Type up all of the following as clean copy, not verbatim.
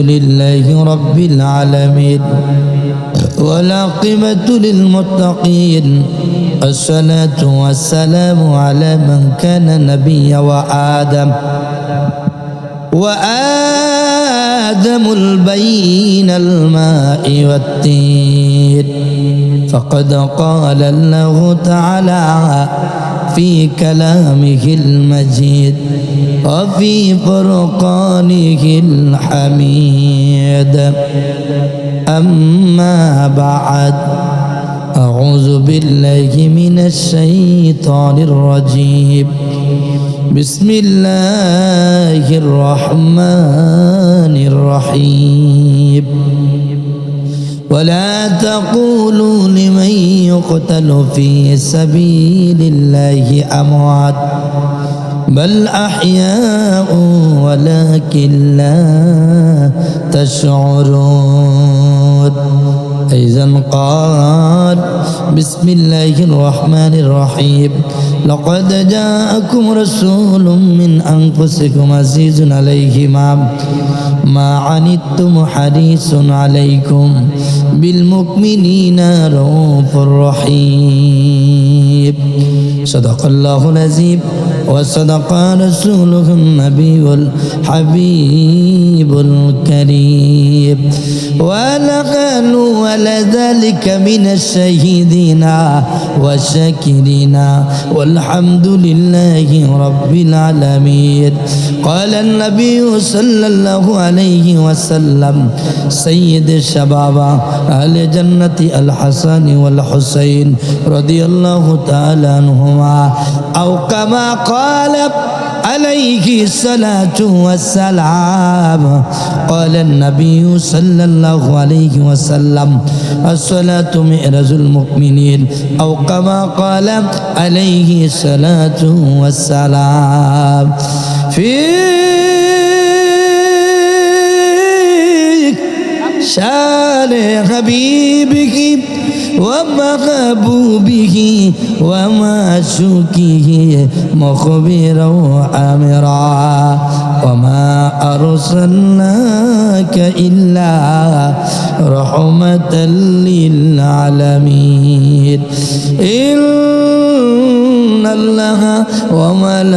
لله رب العالمين والعاقبة للمتقين الصلاة والسلام على من كان نبيا وآدم البين الماء والتين فقد قال الله تعالى في كلامه المجيد وفي فرقانه الحميد أما بعد أعوذ بالله من الشيطان الرجيم بسم الله الرحمن الرحيم ولا تقولوا لمن يقتل في سبيل الله أموات بل أحياء ولكن لا تشعرون أيضا قال بسم الله الرحمن الرحيم لقد جاءكم رسول من أنفسكم عزيز عليه ما عنتم حريص عليكم بالمؤمنين رؤوف رحيم صدق الله العظيم وصدق رسوله النبي الحبيب الكريم ونحن على ذلك من الشهيدين والشاكرين والحمد لله رب العالمين قال النبي صلى الله عليه وسلم سيد الشباب أهل جنة الحسن والحسين رضي الله تعالى عنهما أو كما قال عليه الصلاة والسلام قال النبي صلى الله عليه وسلم الصلاة معراج المؤمنين أو كما قال عليه الصلاة والسلام في شان حبيبه ومحبوبه ومعشوقه مخبرا وآمرا وما أرسلناك إلا رحمة للعالمين إن الله وملائكته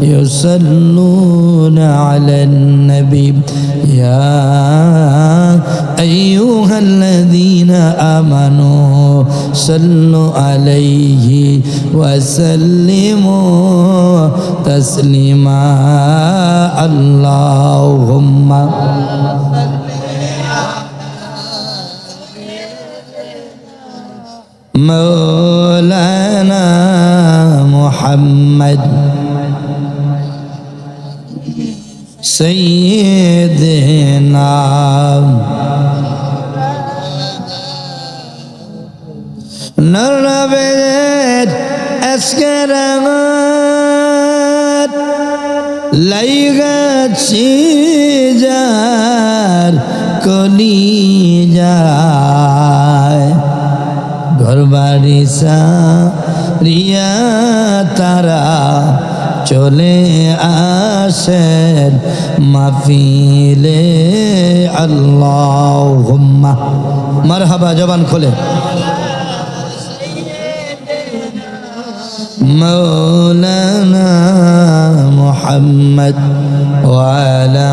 يصلون على النبي يا أيها الذين آمنوا صلوا عليه وسلموا تسليما اللهم مولانا محمد سيدنا নরবেদ আসকারাত লাইগাছি যার কলি যায় ঘরবাড়ি সারিয়া তারা চলে আসেন মাহফিলে আল্লাহুম্মা মারহাবা জবান খোলে مولانا محمد وعلى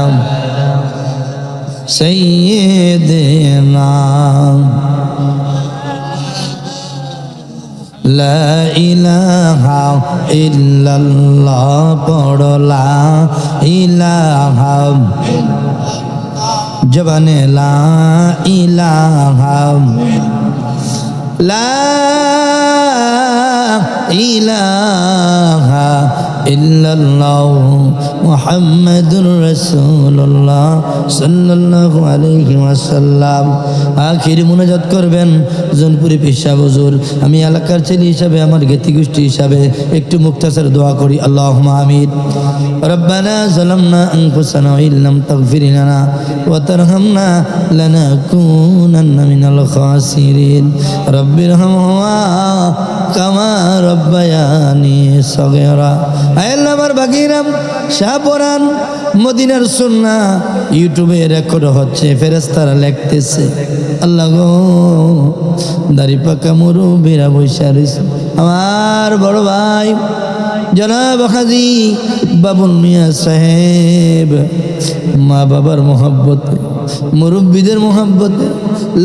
سيدنا لا إله إلا الله لا إله جبان لا إله لا ইলাহা ইল্লাল্লাহ মুহাম্মাদুর রাসূলুল্লাহ সাল্লাল্লাহু আলাইহি ওয়াসাল্লাম। আখির মুনাজাত করবেন জনপুরি পিসাব হুজুর। আমি এলাকার ছেলে হিসাবে, আমার জ্ঞাতি গোষ্ঠী হিসাবে একটু মুক্তাসার দোয়া করি। আল্লাহুম্মা আমিন। রব্বানা যালামনা আনফুসানা ওয়া ইল্লাম তাগফির লানা ওয়া তারহামনা লানাকুনান্না মিনাল খাসিরিন। রব্বিরহামহুমা কামা রব্বায়ানি সগীরা। আয় আল্লাহ, আমার বাকিরাম শাহপরান মদিনার সুন্নাহ ইউটিউবে রেকর্ড হচ্ছে, ফেরেশতারা লিখতেছে। আল্লাহ গো, দাড়ি পাকা মুরব্বিরা বৈশা রইছে। আমার বড় ভাই জনাব হাজী বাবুল মিয়া সাহেব মা বাবার মোহাব্বতে, মুরব্বীদের মোহাব্বতে,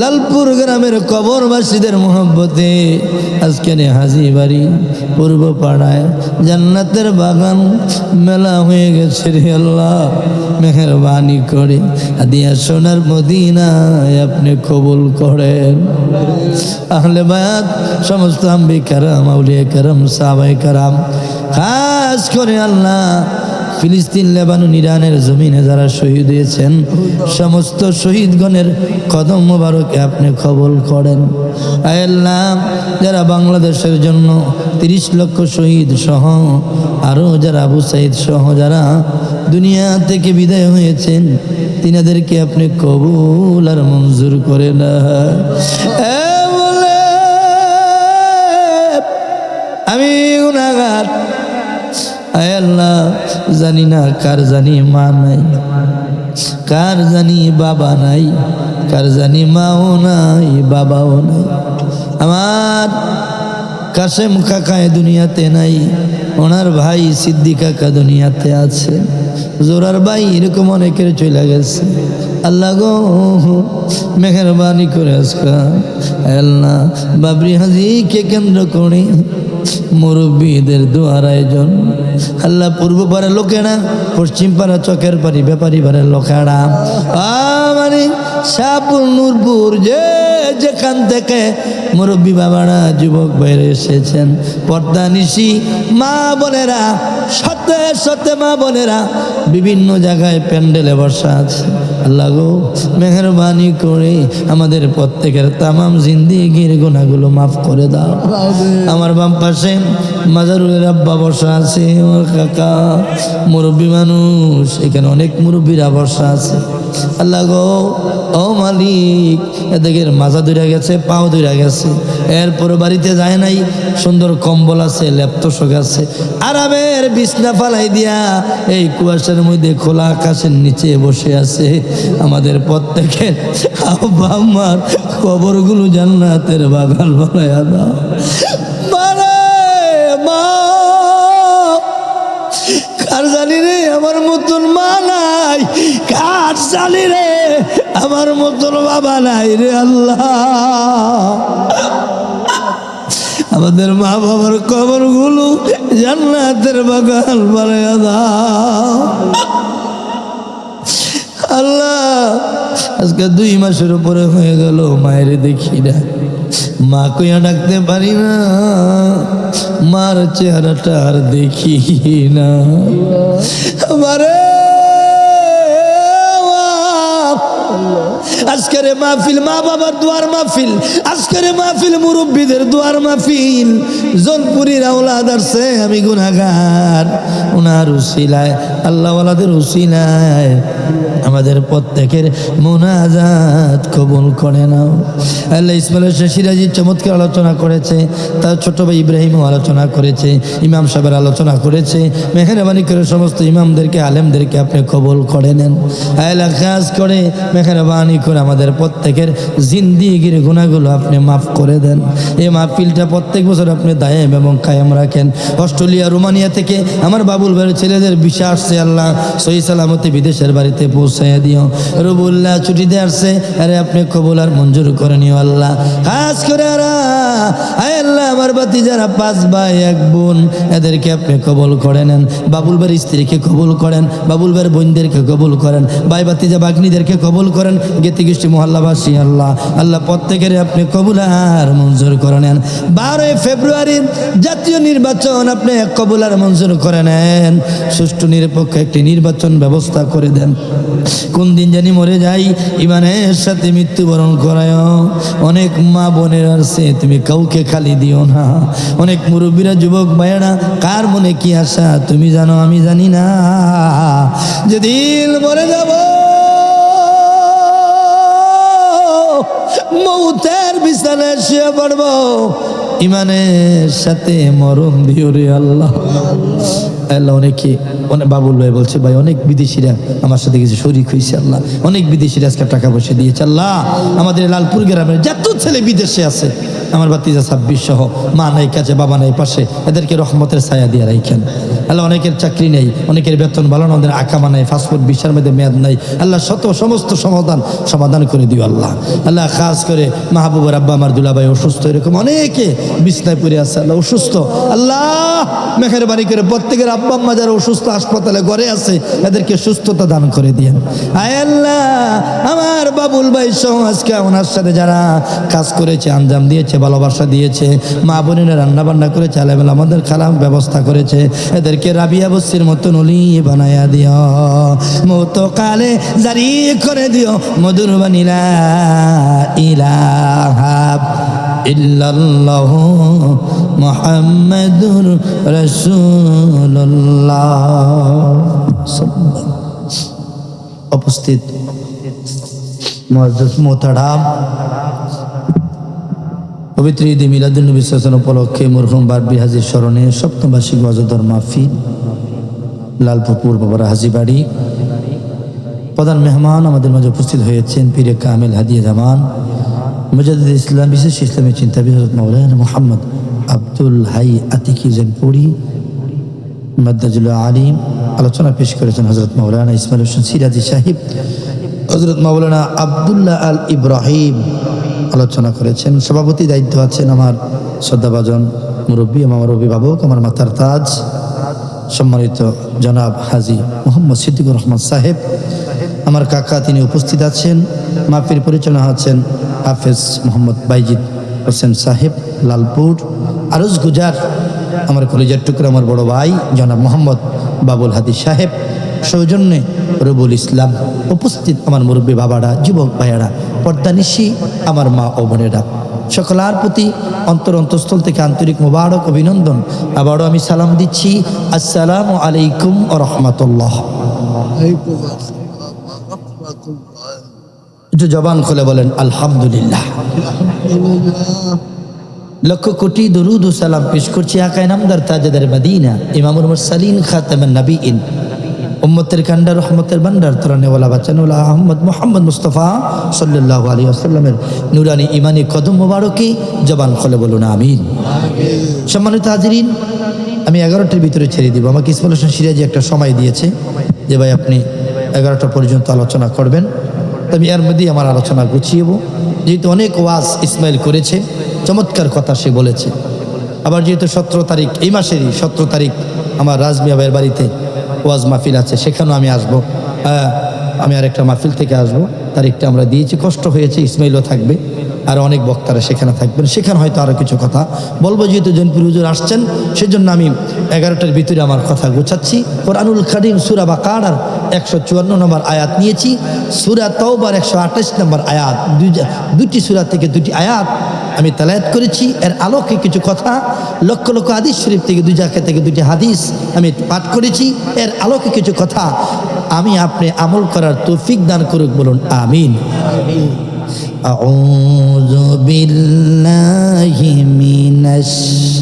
লালপুর গ্রামের কবরবাসীদের মোহাব্বতে আজকের হাজী বাড়ি পূর্ব পাড়ায় জান্নাতের বাগান মেলা হয়ে গেছে রে আল্লাহ। মেহেরবানি করে হাদিয়া সোনার মদিনায় আপনি কবুল করেন। আহলে বায়াত, সমস্ত আম্বিয়া কেরাম, আউলিয়া কেরাম, সাহাবায়ে কেরাম, খাস করে আল্লাহ ফিলিস্তিন, লেবানন, ইরানের জমিনে যারা শহীদ হয়েছেন সমস্ত শহীদগণের কদম মোবারকে আপনি কবুল করেন। আয় আল্লাহ, যারা বাংলাদেশের জন্য 30 লক্ষ শহীদ সহ আরও যারা আবু সাইদ সহ যারা দুনিয়া থেকে বিদায় হয়েছেন তিনাদেরকে আপনি কবুল আর মঞ্জুর করে না। আমি গুনাহগার, আয় আল্লাহ, জানি না কার জানি মা নাই, কার জানি বাবা নাই, কার জানি মাও নাই, বাবাও নাই। আমার কাসেম কাকায় দুনিয়াতে নাই, ওনার ভাই সিদ্দিক কাকা দুনিয়াতে আছে, জোরার ভাই, এরকম অনেকের চলে গেছে। আল্লাহ গো, মেহেরবানি করে আজকা আল্লাহ বাবরি হাজীকে কেন্দ্র করে মুরব্বীদের দোয়ার আয়োজন। আল্লাহ, পূর্ব পাড়া লোকেরা, পশ্চিম পাড়া চকের পাড়ি ব্যাপারী পাড়ার লোকেরা, মানে শাহপুর, নূরপুর, যেখান থেকে মুরব্বী বাবারা, যুবক বাইরে এসেছেন, পর্দা নিশি মা বোনেরা, সত্যে সত্যে মা বোনেরা বিভিন্ন জায়গায় প্যান্ডেলে বসা আছে। আল্লাহ গো, মেহেরবানি করে আমাদের প্রত্যেকের তামাম জিন্দিগির গুনাহগুলো মাফ করে দাও। আমার বাম পাশে মাজারুলের আব্বা বসা আছে, আমার কাকা মুরব্বী মানুষ, এখানে অনেক মুরব্বীরা বসা আছে। আল্লাহ গো, ও মালিক, এদের মাজা ধরে গেছে, পাও ধরে গেছে, এরপরে বাড়িতে যায় নাই, সুন্দর কম্বল আছে, ল্যাপটপ আছে, আরামের বিছনা ফালাই দিয়া এই কুয়াশার মধ্যে খোলা আকাশের নিচে বসে আছে। আমাদের প্রত্যেকের আব্বা আম্মার কবরগুলো জান্নাতের বাগান বানায়া দাও। কার জানি রে আমার মতন মা নাই, কার জানি রে আমার মতন বাবা নাই রে আল্লাহ। আমাদের মা বাবার কবরগুলো জান্নাতের বাগান বানায়া দাও আল্লাহ। আজকে 2 মাসের উপরে হয়ে গেল মায়ের দেখি না, মা কইয়া ডাকতে পারি না, মার চেহারাটা আর দেখি না। আমারে আজকের মাহফিল মা বাবার দোয়ার মাহফিল, আজকের মাহফিল মুরব্বীদের দোয়ার মাহফিল। জনপুরীর আওলাদ আসছে, আমি গুনাহগার, ওনার উসিলায়, আল্লাহওয়ালাদের উসিলায় আমাদের প্রত্যেকের মুনাজাত কবুল করে নাও। আল্লাহ ইসমাইল সিরাজি চমৎকার আলোচনা করেছে, তার ছোট ভাই ইব্রাহিমও আলোচনা করেছে, ইমাম সাহেবের আলোচনা করেছে। মেহেরবানি করে সমস্ত ইমামদেরকে, আলেমদেরকে আপনি কবুল করে নেন। আল্লাহ খাস করে মেহেরবানি করে আমাদের প্রত্যেকের জিন্দিগির গুনাহগুলো আপনি মাফ করে দেন। এই মাহফিলটা প্রত্যেক বছর আপনি দায়েম এবং কায়েম রাখেন। অস্ট্রেলিয়া, রোমানিয়া থেকে আমার বাবুল ভাইয়ের ছেলেদের ভিসা আসছে, আল্লাহ সহি সালামতে বিদেশের বাড়িতে পৌঁছাইয়া দিও। রবুল্লাহ ছুটিতে আসছে, আরে আপনি কবুল আর মঞ্জুর করে নিও আল্লাহ। খাস করে আয় আল্লাহ, আমার বাতি যারা 5 ভাই 1 বোন, এদেরকে আপনি কবুল করে নেন। বাবুল ভাইয়ের স্ত্রীকে কবুল করেন, বাবুল ভাইয়ের বোনদেরকে কবুল করেন, ভাই বাতিজা বাগ্নিদেরকে কবুল করেন, গীতিগোষ্ঠী মহল্লাবাসী আল্লাহ আল্লাহ প্রত্যেকের আপনি কবুল আর মঞ্জুর করে নেন। 12 ফেব্রুয়ারি জাতীয় নির্বাচন আপনি কবুল আর মঞ্জুর করে নেন। সুষ্ঠু নিরপেক্ষ একটি নির্বাচন ব্যবস্থা করে দেন। কোন দিন জানি মরে যাই, ইমানের সাথে মৃত্যুবরণ করায়। অনেক মা বোনের আছে, তুমি কাউকে খালি দিও না। অনেক মুরব্বীরা, যুবক ভাইয়েরা, কার মনে কি আশা তুমি জানো, আমি জানি না। যেদিন মরে যাব, মৌতের বিছানায় শুয়ে পড়ব, ইমানের সাথে মরণ দিও রে আল্লাহ। আল্লাহ অনেক বাবুল ভাই বলছে ভাই অনেক বিদেশিরা আমার সাথে কিছু শরিক হয়েছে আল্লাহ, অনেক বিদেশিরা আজকে টাকা পয়সা দিয়েছে আল্লাহ। আমাদের লালপুর গ্রামের যত ছেলে বিদেশে আছে আমার ভাতিজা 26 সহ, মা নাই কাছে বাবা নাই পাশে, এদেরকে রহমতের ছায়া দিয়ে রাখেন আল্লাহ। অনেকের চাকরি নেই, অনেকের বেতন ভালো না, ওদের আকামা নাই, পাসপোর্ট ভিসার মধ্যে মেয়াদ নাই আল্লাহ, সমস্ত সমাধান করে দিও আল্লাহ। আল্লাহ খাস করে মাহবুবের আব্বা আমার দুলাভাই অসুস্থ, এরকম অনেকে বিছনায় পড়ে আছে আল্লাহ অসুস্থ আল্লাহ, মেহেরবানি করে প্রত্যেকের আব্বা আম্মা যারা অসুস্থ হাসপাতালে ঘরে আছে এদেরকে সুস্থতা দান করে দিয়েন আয় আল্লাহ। আমার বাবুল ভাই সহ আজকে ওনার সাথে যারা কাজ করেছে, আঞ্জাম দিয়েছে, ভালোবাসা দিয়েছে, মা বোনেরা রান্না বান্না করেছে, আলেবেল আমাদের খারাপ ব্যবস্থা করেছে, এদেরকে রাবিয়া বস্তির মতন অলি বানায়া দিও, মত কালে জারি করে দিও মধুর বানিলা ইলাহা ইল্লাল্লাহু মুহাম্মাদুর রাসূলুল্লাহ। উপস্থিত মুআজ্জাজ মোহতারাম, পবিত্র ঈদে মিলাদুন নবী সাল্লাল্লাহু আলাইহি ওয়াসাল্লাম উপলক্ষে মরহুম বারবি হাজির স্মরণে সপ্তমবার্ষিক ওয়াজেদর মাহফিল লালপুর পূর্বপাড়া হাজীবাড়ি। প্রধান মেহমান আমাদের মাঝে উপস্থিত হয়েছেন পীরে কামেল হাদিয়া জামান মুজাদ্দিদ ইসলাম, বিশেষ ইসলামী চিন্তাবিদ হযরত মাওলানা মুহাম্মদ আব্দুল হাই আতিকি জেনপুরি মাদ্দাজুল আলিম। আলোচনা পেশ করেছেন হযরত মাওলানা ইসমাইল হোসেন সিরাজি সাহেব, হযরত মাওলানা আব্দুল্লাহ আল ইব্রাহিম আলোচনা করেছেন। সভাপতি দায়িত্ব আছেন আমার শ্রদ্ধাভাজন মুরব্বী, আমার অভিভাবক, আমার মাথার তাজ সম্মানিত জনাব হাজী মোহাম্মদ সিদ্দিকুর রহমান সাহেব। আমার কাকা তিনি উপস্থিত আছেন। মাহফিল পরিচালনা আছেন হাফেজ মোহাম্মদ বাইজিদ হোসেন সাহেব লালপুর। আরজ গুজার আমার কলেজের টুকরা আমার বড় ভাই জনাব মোহাম্মদ বাবুল হাদি সাহেব, সৌজন্যে রবুল ইসলাম। উপস্থিত আমার মুরব্বী বাবারা, যুবক ভাইয়ারা, পর্দানিশী আমার মা ও বোনেরা, সকলার প্রতি অন্তরস্থল থেকে আন্তরিক মোবারক অভিনন্দন। আবারও আমি সালাম দিচ্ছি, আসসালামু আলাইকুম ওয়া রাহমাতুল্লাহ। একটু জবান খুলে বলেন আলহামদুলিল্লাহ। লক্ষ কোটি দরুদ ও সালাম পেশ করছি আকায়ে নামদার তাজদার মদিনা ইমামুল মুরসালিন খাতামুন নবিয়্যিন উম্মতের কান্ডার রহমতের ভান্ডার তরানেওয়ালা বাঁচানোওয়ালা আহমদ মুহাম্মদ মুস্তাফা সাল্লাল্লাহু আলাইহি ওয়াসাল্লামের নুরানি ইমানি কদম মোবারকে জবান খুলে বলুন আমিন। সম্মানিত হাজিরিন, আমি 11টার ভিতরে ছেড়ে দিব। আমাকে ইসমাইল হোসেন সিরাজি একটা সময় দিয়েছে যে ভাই আপনি 11টা পর্যন্ত আলোচনা করবেন। আমি এর মধ্যেই আমার আলোচনা গুছিয়ে যেহেতু অনেক ওয়াজ ইসমাইল করেছে, চমৎকার কথা সে বলেছে। আবার যেহেতু 17 তারিখ, এই মাসেরই 17 তারিখ আমার রাজমিয়া ভাইয়ের বাড়িতে ওয়াজ মাহফিল আছে, সেখানেও আমি আসবো। আমি আর একটা মাহফিল থেকে আসবো, তারিখটা আমরা দিয়েছি। কষ্ট হয়েছে, ইসমাইলও থাকবে আর অনেক বক্তারা সেখানে থাকবেন, সেখানে হয়তো আরও কিছু কথা বলবো। যেহেতু জৈনপুর হুজুর আসছেন, সেজন্য আমি 11টার ভিতরে আমার কথা গোছাচ্ছি। কোরআনুল কারীম সূরা বাকারার 154 নম্বর আয়াত নিয়েছি, সূরা তাওবার 128 নম্বর আয়াত, দুটি সূরা থেকে দুটি আয়াত আমি তেলাওয়াত করেছি। এর আলোকে কিছু কথা, লক্ষ লক্ষ হাদিস শরীফ থেকে, দুই জায়গা থেকে দুটি হাদিস আমি পাঠ করেছি। এর আলোকে কিছু কথা আমি আপনি আমল করার তৌফিক দান করুক, বলুন আমিন। আউযু বিল্লাহি মিনাশ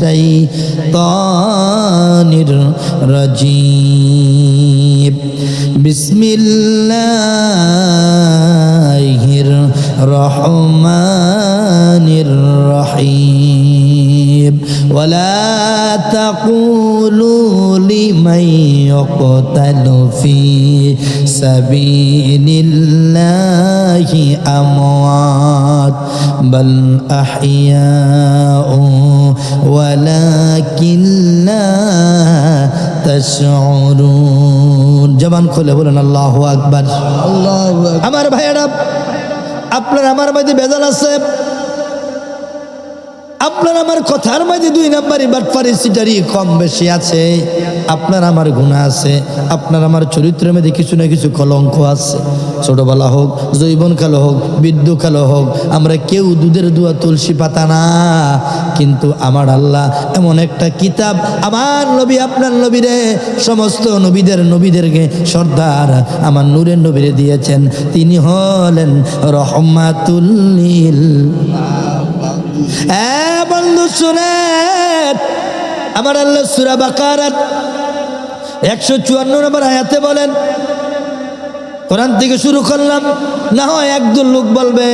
শাইতানির রাজীম। বিসমিল্লাহির রহমানির রহিম। ওয়ালা তাকুলু লিমান ইউকতালু ফি সাবিলিল্লাহি আমওয়াত বাল আহইয়াউ ওয়ালাকিন লা তাশউরুন। জবান খুলে বলেন আল্লাহু আকবার। আমার ভাইয়েরা, আপনার আমার মধ্যে বেজাল আছে, আপনার আমার কথার মাঝে 2 নাম্বারি বাটপারি সিটারি কম বেশি আছে, আপনার আমার গুনাহ আছে, আপনার আমার চরিত্রের মধ্যে কিছু না কিছু কলঙ্ক আছে। ছোটবেলা হোক, যৌবনকাল হোক, বৃদ্ধকাল হোক, আমরা কেউ দুধের দুয়া তুলসী পাতা না। কিন্তু আমার আল্লাহ এমন একটা কিতাব, আমার নবী আপনার নবীরে, সমস্ত নবীদেরকে সর্দার আমার নূরের নবীরে দিয়েছেন। তিনি হলেন রহমাতুল লিল হ্যাঁ বন্ধু শুনেন, আমার আল্লাহ সূরা বাকারার 154 নম্বর আয়াতে বলেন, কোরআন থেকে শুরু করলাম, না হয় একজন লোক বলবে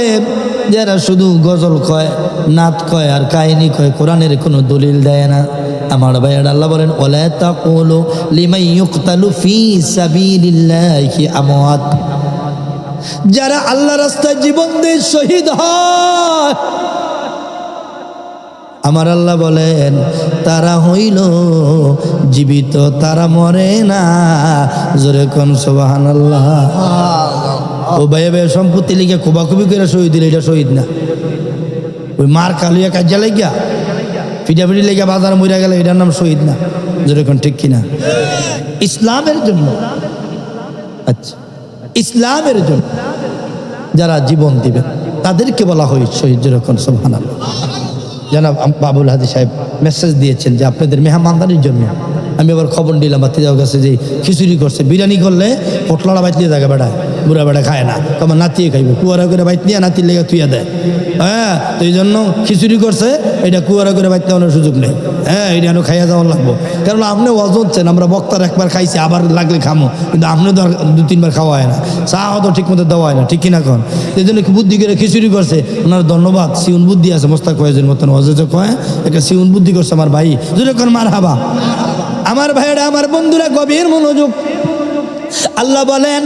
যারা শুধু গজল কয়, নাত কয় আর কাহিনী কয়, কোরআনের কোনো দলিল দেয় না। আমার ভাইয়ের আল্লাহ বলেন, ওয়ালা তাকুলু লিমান ইউকতালু ফি সাবিলিল্লাহি আমওয়াত, যারা আল্লাহর রাস্তায় জীবন দিয়ে শহীদ হয়, আমার আল্লাহ বলেন তারা হইল জীবিত, তারা মরে না। জোরে কোন সুবহানাল্লাহ। ও ভাই ভাই সম্পত্তি লিখে খুবাখুবি করে শহীদ দিলে এটা শহীদ না। ওই মার কালিয়া কাজা লাগিয়া পিঠাপিঠি লেগে বাজার মরিয়া গেলে এটার নাম শহীদ না। জোরে কোন ঠিক কিনা? ইসলামের জন্য, আচ্ছা ইসলামের জন্য যারা জীবন দিবে তাদেরকে বলা হয় শহীদ। জোরে কোন সুবহানাল্লাহ। জানাব বাবুল হাদি সাহেব মেসেজ দিয়েছেন যে আপনাদের মেহমানদারির জন্য আমি আবার খবর দিলাম বাতিজাও কাছে যে খিচুড়ি করছে, বিরিয়ানি করলে পটলাটা বাইতলিয়ে থাকে বেড়ায়, বুড়া বেড়া খায় না, তোমার নাতিয়ে খাইবে, কুয়ারা করে বাইত নিয়ে নাতির লেগে তুইয়া দেয়। হ্যাঁ, তো এই জন্য খিচুড়ি করছে, এটা কুয়ারা করে বাইতে নেওয়ার সুযোগ নেই। হ্যাঁ, এটা আরও খাইয়া যাওয়ার লাগবো, কারণ আপনি ওয়াজ হচ্ছেন, আমরা বক্তার একবার খাইছি, আবার লাগলে খামো, কিন্তু আপনি তো আর 2-3 বার খাওয়া হয় না, চা হয়তো ঠিক মতো দেওয়া হয় না, ঠিক কিনা কন? এই জন্য বুদ্ধি করে খিচুড়ি করছে, ওনার ধন্যবাদ। সিউন বুদ্ধি আছে মোস্তাক ফয়েজের মতন, অজেজ কয় একটা সিউন বুদ্ধি করছে আমার ভাই। যদি কোন মার হাবা। আমার ভাইয়েরা, আমার বন্ধুরা, গভীর মনোযোগ। আল্লাহ বলেন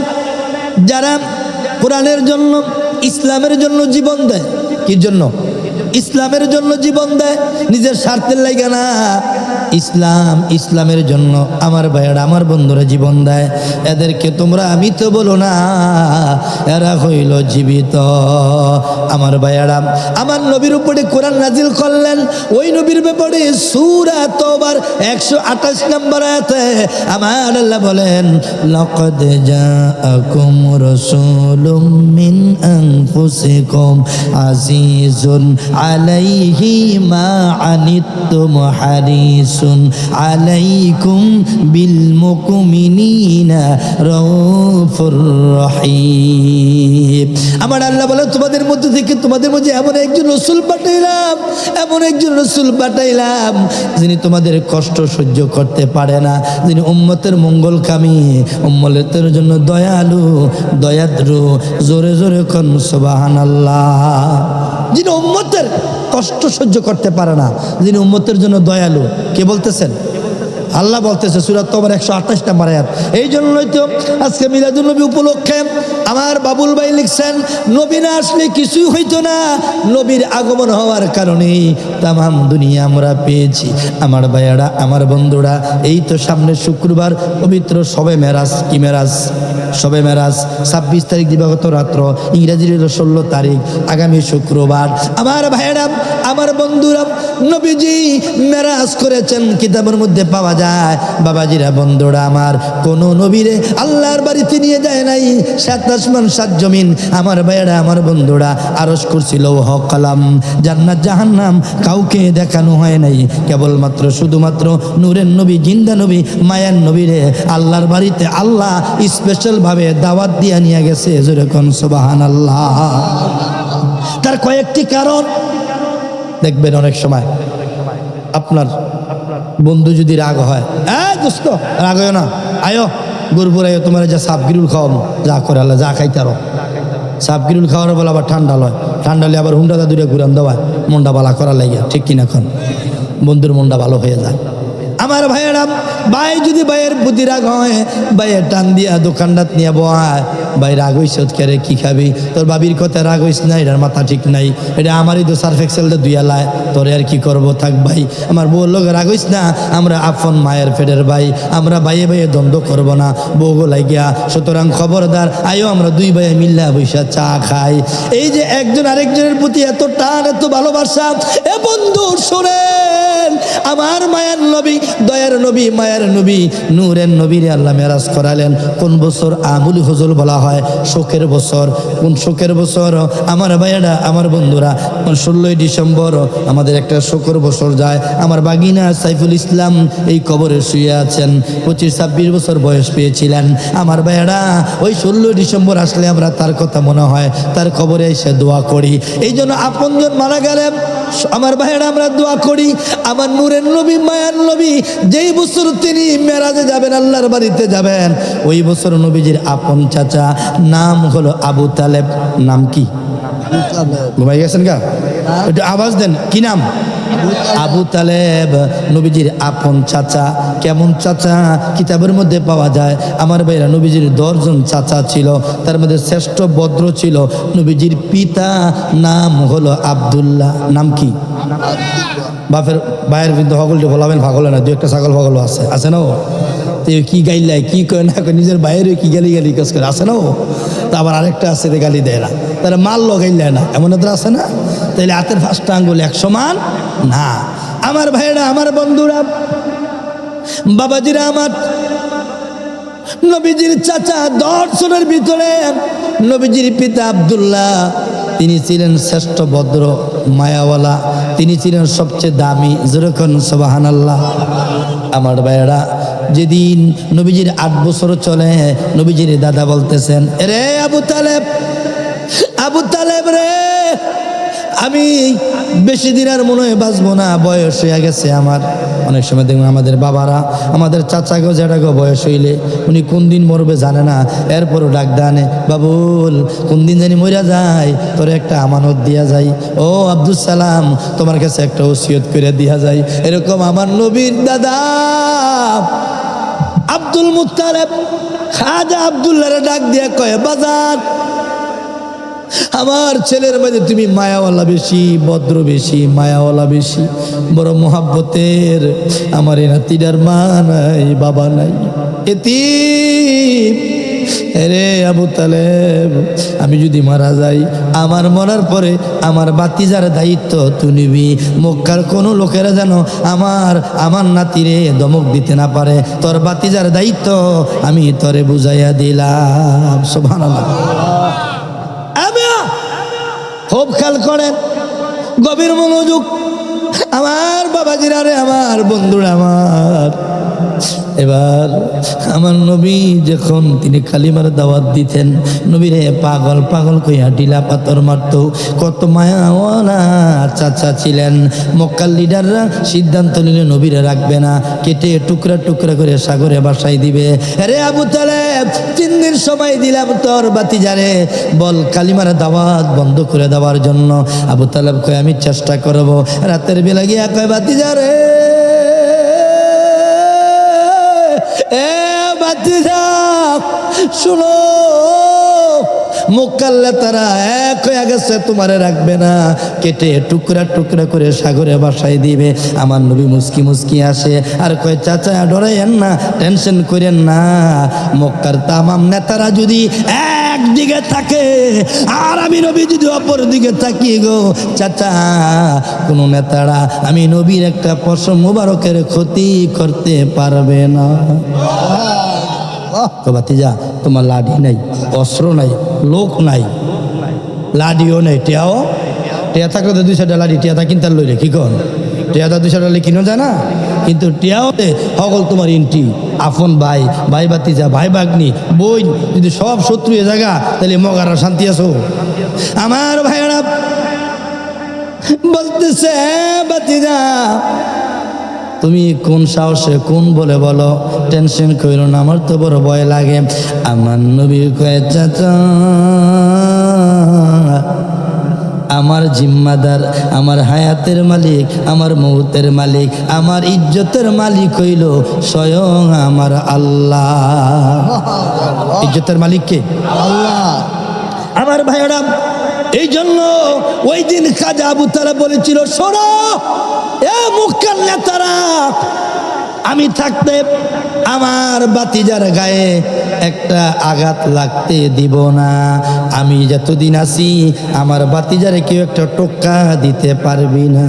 যারা কোরআনের জন্য, ইসলামের জন্য জীবন দেয়, কি জন্য? ইসলামের জন্য জীবন দেয়, নিজের স্বার্থের লাগে না। ইসলামের জন্য আমার ভাইয়েরা, আমার বন্ধুরা জীবন দেয়, এদেরকে তোমরা আমি তো বলো না, এরা হইল জীবিত। আমার ভাইয়েরা, আমার নবীর উপরে কোরআন নাজিল করলেন, ওই নবীর ব্যাপারে সূরা তওবার 128 নম্বর আয়াতে আমার আল্লাহ বলেন, লাকাদ জাআকুম রাসূলুম মিন আনফুসিকুম আজিজুন আলাইহি মা আনিত্তুম হারিসুন আলাইকুম বিল মুমিনিনা রাউফুর রহিম। আমার আল্লাহ বলে তোমাদের মধ্যে থেকে, তোমাদের মধ্যে এমন একজন রাসূল পাঠাইলাম, এমন একজন রাসূল পাঠাইলাম যিনি তোমাদের কষ্ট সহ্য করতে পারে না, যিনি উম্মতের মঙ্গলকামী, উম্মতের জন্য দয়ালু, দয়াদ্রু। জোরে জোরে কোন সুবহানাল্লাহ। যিনি উম্মতের কষ্ট সহ্য করতে পারে না, যিনি উম্মতের জন্য দয়ালু। কে বলতেছেন? আল্লাহ বলতেছে, সূরা তওবার 128 নম্বর আয়াত। এই জন্যই তো আজকে মিলাদুন নবী উপলক্ষে আমার বাবুল ভাই লিখছেন, নবী না আসলে কিছুই হইতো না, নবীর আগমন হওয়ার কারণেই তামাম দুনিয়া আমরা পেয়েছি। আমার ভাইয়ারা, আমার বন্ধুরা, এই তো সামনে শুক্রবার পবিত্র শবে মেরাজ। কি মেরাজ? শবে মেরাজ 26 তারিখ দিবাগত রাত্র, ইংরেজির 16 তারিখ, আগামী শুক্রবার। আমার ভাইয়েরা, আমার বন্ধুরা, নবীজি মেরাজ করেছেন, কিতাবের মধ্যে পাওয়া যায়। বাবাজিরা, বন্ধুরা আমার, কোন নবীরে আল্লাহর বাড়িতে নিয়ে যায় নাই, 7 আসমান 7 জমিন। আমার ভাইয়েরা, আমার বন্ধুরা, আরশ কুরসি লৌহ কলম জান্নাত জাহান্নাম কাউকে দেখানো হয় নাই, কেবলমাত্র শুধুমাত্র নূরের নবী, জিন্দা নবী, মায়ার নবীরে আল্লাহর বাড়িতে আল্লাহ স্পেশাল ভাবে দাওয়াত দিয়ে নিয়ে গেছে। যেরকম সুবহানাল্লাহ। তার কয়েকটি কারণ দেখবেন। অনেক সময় আপনার বন্ধু যদি রাগ হয়, দোস্ত রাগ হয় না, আয়ো গুরপুর আয়ো, তোমার যা সাবগিরুল খাওয়াবো, যা করে আল্লাহ, যা খাইতারো। সাবগিরুল খাওয়ার বলে আবার ঠান্ডা লয়, ঠান্ডা হলে আবার হুন্ডা দূরে ঘুরান দেওয়া, মনটা বালা করা লাগিয়া, ঠিক কিনা? এখন বন্ধুর মনটা ভালো হয়ে যায়। আমার ভাইয়েরা, ভাই যদি ভাইয়ের প্রতি রাগ হয়, ভাইয়ের টান দিয়া দোকানদার নিয়ে বয়, ভাই রাগ হইস কে, কি খাবি? তোর বাবির কথা রাগ হইস না, এটার মাথা ঠিক নাই, এটা আমারই তো সার্ফ এক্সেলটা দুইয়া লায়, তোরে আর কি করবো, থাক ভাই। আমার বউর লোক রাগ হইস না, আমরা আপন মায়ের ফেডের ভাই, আমরা ভাইয়ে ভাইয়ে দ্বন্দ্ব করবো না, বউগো লাগিয়া। সুতরাং খবরদার, আয়ো আমরা দুই ভাইয়ে মিল্লা বৈশা চা খাই। এই যে একজন আরেকজনের প্রতি এত টান, এত ভালোবাসা, এ বন্ধু শোনেন, আমার মায়ের নবী, দয়ার নবী নবী, মায়ের নবী, নূরের নবীরে আল্লাহ মেরাজ করালেন। কোন বছর? আমুল হুজুল বলা হয়, শোকের বছর। কোন শোকের বছর? আমার ভাইয়েরা, আমার বন্ধুরা, 16ই ডিসেম্বর আমাদের একটা শোকের বছর যায়। আমার বাগিনা সাইফুল ইসলাম এই কবরে শুয়ে আছেন, 25-26 বছর বয়স পেয়েছিলেন। আমার ভাইয়েরা, ওই 16 ডিসেম্বর আসলে আমরা তার কথা মনে হয়, তার কবরে এসে দোয়া করি। এই জন্য আপনজন মারা গেলে আমার ভাইয়েরা আমরা দোয়া করি। আমার নূরের নবী, মায়ার নবী, যেই বছর তিনি মেরাজে যাবেন, আল্লাহর বাড়িতে যাবেন, ওই বছর নবীজির আপন চাচা নাম হলো আবু তালেব। নাম কি? ঘুমাই গেছেন গা? একটু আওয়াজ দেন, কি নাম? আবু তালেব, নবীজির আপন চাচা। কেমন চাচা? কিতাবের মধ্যে পাওয়া যায় আমার ভাইরা নবীজির 10 জন চাচা ছিল, তার মধ্যে শ্রেষ্ঠ ভদ্র ছিল নবীজির পিতা, নাম হলো আব্দুল্লাহ। নাম কি? বাপের ভাইয়ের কিন্তু সকলটি বলাবেন, ভাগলে না, দু একটা ছাগল ভাগল আছে না? ও তো কি গাইলাই, কি করে না করে, নিজের বাইরে কি গালি গালি কাজ করে, আছে না? ও তা আবার আরেকটা আছে গালি দেয় না, তারা মারলো গাইলায় না, এমন এদের আছে না? তাইলে হাতের 5টা আঙ্গুল এক সমান না। আমার ভাইরা, আমার বন্ধুরা, বাবাজিরা, আমার নবীজির চাচা 10 জনের ভিতরে নবীজির পিতা আব্দুল্লাহ, তিনি ছিলেন শ্রেষ্ঠ ভদ্র, মায়াওয়ালা, তিনি ছিলেন সবচেয়ে দামি। যেরকম সুবহানাল্লাহ। আমার ভাইয়েরা, যেদিন নবীজির 8 বছর চলে, নবীজির দাদা বলতেছেন, রে আবু তালেব, আবু তালেব রে, আমি বেশি দিন আর মনে হয় বাঁচবো না, বয়স হয়ে গেছে আমার। অনেক সময় দেখবেন আমাদের বাবারা, আমাদের চাচাগো জ্যাঠাগো বয়স হইলে উনি কোন দিন মরবে জানে না, এরপরও ডাক দানে, বাবুল কোন দিন জানি মরিয়া যায়, তোর একটা আমানত দিয়া যায়, ও আব্দুল সালাম তোমার কাছে একটা ওসিয়ত করে দিয়া যায়। এরকম আমার নবীর দাদা আব্দুল মুত্তালিব খাজা আব্দুল্লাহরে ডাক দিয়া কয়, বাজার, আমার ছেলের মাঝে তুমি মায়াওয়ালা বেশি, ভদ্র বেশি, মায়াওয়ালা বেশি, বড় মোহাব্বতের। আমার এই নাতিটার মা নাই, বাবা নাই, এতিম। রে আবু তালেব, আমি যদি মারা যাই, আমার মরার পরে আমার বাতিজার দায়িত্ব তুই নিবি। মক্কার কোনো লোকেরা যেন আমার নাতিরে ধমক দিতে না পারে, তোর বাতিজার দায়িত্ব আমি তোরে বুঝাইয়া দিলাম। সুবহানাল্লাহ। খুব খেয়াল করেন, গভীর মনোযোগ আমার বাবাজিরা রে, আমার বন্ধুরা আমার। এবার আমার নবী যখন তিনি কালিমার দাওয়াত দিতেন, নবীরে পাগল পাগল কইয়া ঢিলা পাথর মারত। কত মায়াওয়ালা চাচা ছিলেন। মক্কার লিডাররা সিদ্ধান্ত নিলে নবীরে রাখবে না, কেটে টুকরা টুকরা করে সাগরে বাসায় দিবে। আরে আবু তালেব, 3 দিন সময় দিলাম তোর বাতিজারে, বল কালিমার দাওয়াত বন্ধ করে দেওয়ার জন্য। আবু তালেব কয়, আমি চেষ্টা করব। রাতের বেলা গিয়া কয়, বাতিজারে, শুনো, মুক্কাল্লা তারা এক হয়ে গেছে, তোমারে রাখবে না, কেটে টুকরা টুকরা করে সাগরে বাসায় দিবে। আমার নবী মুস্কি মুস্কি আসে আর কয়, চাচা ডরাইয়েন না, টেনশন করেন না, মক্কার তামাম নেতারা যদি একদিকে থাকে আর আমি নবী যদি অপর দিকে থাকি গো চাচা, কোন নেতারা আমি নবীর একটা পশম মুবারকের ক্ষতি করতে পারবে না। তো ভাতিজা, তোমার লাঠি নাই, অস্ত্র নাই, লোক নাই, লাঠিও নেই, টেয়া থাকলে তো 2-4টা লাঠি টিয়া থা কিনতে লইলে কি কন, টিয়াটা 2-4টা কিনো যায় না, কিন্তু টিয়াওতে সকল তোমার ইন্টি আপন ভাই, ভাই ভাতিজা, ভাই ভাগ্নি, বই যদি সব শত্রু এ জায়গা, তাহলে মগারা শান্তি আছো। আমার ভাইয়েরা বলতেছে, ভাতিজা তুমি কোন সাহসে কোন বলে বলো, টেনশন কইরো না, আমার তো বড় ভয় লাগে। আমার নবী কয়, চাচা আমার জিম্মাদার, আমার হায়াতের মালিক, আমার মৌতের মালিক, আমার ইজ্জতের মালিক হইল স্বয়ং আমার আল্লাহ। ইজ্জতের মালিক কে? আল্লাহ। আমার ভাইয়েরা, এই জন্য ওই দিন খাজা আবু তালেব বলেছিল, শোনো এ মক্কার নেতারা, আমি থাকতে আমার বাতিজার গায়ে একটা আঘাত লাগতে দিব না। আমি যতদিন আছি আমার বাতিজারে কেউ একটা টোক্কা দিতে পারবি না।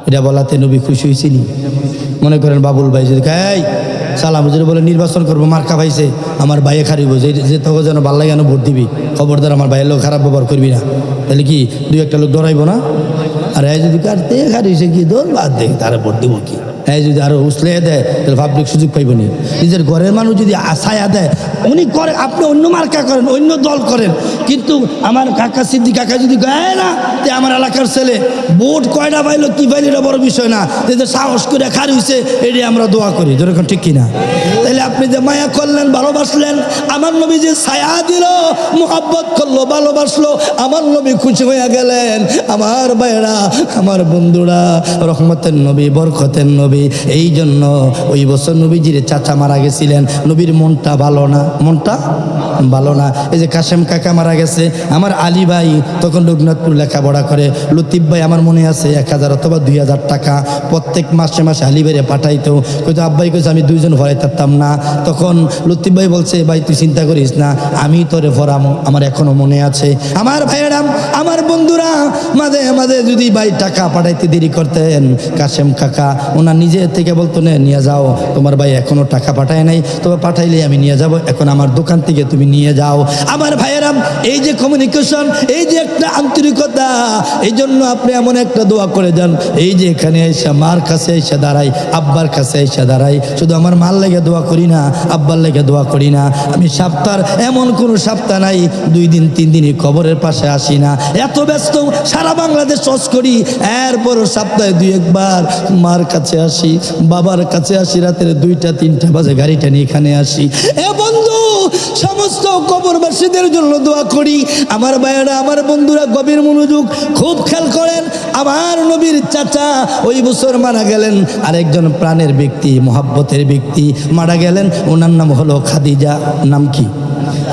এটা বলাতে নবী খুশি হয়েছিনি? মনে করেন বাবুল ভাই যদি এই সালাম যদি বলে নির্বাচন করবো মার্কা পাইছে আমার ভাইয়ে খারিব যে তোকে যেন ভাল লাগে ভোট দিবি, খবরদার আমার ভাইয়ের লোক খারাপ ব্যবহার করবি না। তাহলে কি দুই একটা লোক ডরাইবো না? আর হ্যাঁ যদি কাটতে খারিছে কি দোল বাদ দেখি তারা ভোট দিব কি? হ্যাঁ যদি আরো উসলে দেয় তাহলে পাবলিক সুযোগ পাইব নি। নিজের ঘরের মানুষ যদি আশায়া দেয় উনি করে, আপনি অন্য মার্কা করেন, অন্য দল করেন, কিন্তু আমার কাকা সিদ্দিক কাকা যদি গায় না তে আমার এলাকার ছেলে ভোট কয়টা পাইলো কি পাইলো এটা বড় বিষয় না, যে সাহস করে খারি হয়েছে এটি আমরা দোয়া করি, যেরকম ঠিক কিনা? তাহলে আপনি যে মায়া করলেন, ভালোবাসলেন, আমার নবী যে ছায়া দিল, মোহাব্বত করলো, ভালোবাসলো, আমার নবী খুশি হয়ে গেলেন। আমার ভাইয়েরা, আমার বন্ধুরা, রহমতের নবী, বরকতের নবী। এই জন্য ওই বছর নবীজির চাচা মারা গেছিলেন, নবীর মনটা ভালো না, মনটা ভালো না। এই যে কাশেম কাকা মারা গেছে, আমার আলী ভাই তখন রঘুনাথপুর লেখাপড়া করে, লতিফ ভাই আমার মনে আছে 1000 অথবা 2000 টাকা প্রত্যেক মাসে মাসে আলী ভাইরে পাঠাইতো। কিন্তু আব্বাই কইছে আমি দুইজন ভরাই থাকতাম না। তখন লতিফ ভাই বলছে ভাই তুই চিন্তা করিস না, আমি তোরে ভরামো, আমার এখনো মনে আছে। আমার ভাইয়েরা, আমার বন্ধুরা, মাঝে মাঝে যদি ভাই টাকা পাঠাইতে দেরি করতেন, কাশেম কাকা ওনার নিজে থেকে বলতো নিয়ে যাও, তোমার ভাই এখনো টাকা পাঠায় নাই, তবে পাঠাইলে আমি নিয়ে যাব, এখন আমার দোকান থেকে তুমি নিয়ে যাও। আমার ভাইয়েরা, এই যে কমিউনিকেশন, এই যে একটা আন্তরিকতা, এই জন্য আপনি এমন একটা দোয়া করে যান, এই যে এখানে এসে মার কাছে এসে দাঁড়াই, আব্বার কাছে এসে দাঁড়াই, শুধু আমার মার লেগে দোয়া করি না, আব্বার লেগে দোয়া করি না। আমি সপ্তাহ এমন কোনো সপ্তাহ নাই 2 দিন 3 দিনই কবরের পাশে আসি না, এত ব্যস্ত, সারা বাংলাদেশ চস করি, এরপরও সপ্তাহে 2-1 বার মার কাছে আসি, বাবার কাছে আসি, রাতের 2টা-3টা বাজে গাড়িটা নিয়ে এখানে আসি। এ বন্ধু, সমস্ত কবরবাসীদের জন্য দোয়া করি। আমার ভাইয়েরা, আমার বন্ধুরা, গভীর মনোযোগ, খুব খেয়াল করেন। আমার নবীর চাচা ওই বছর মারা গেলেন, আরেকজন প্রাণের ব্যক্তি, মহাব্বতের ব্যক্তি মারা গেলেন, ওনার নাম হলো খাদিজা। নাম কি?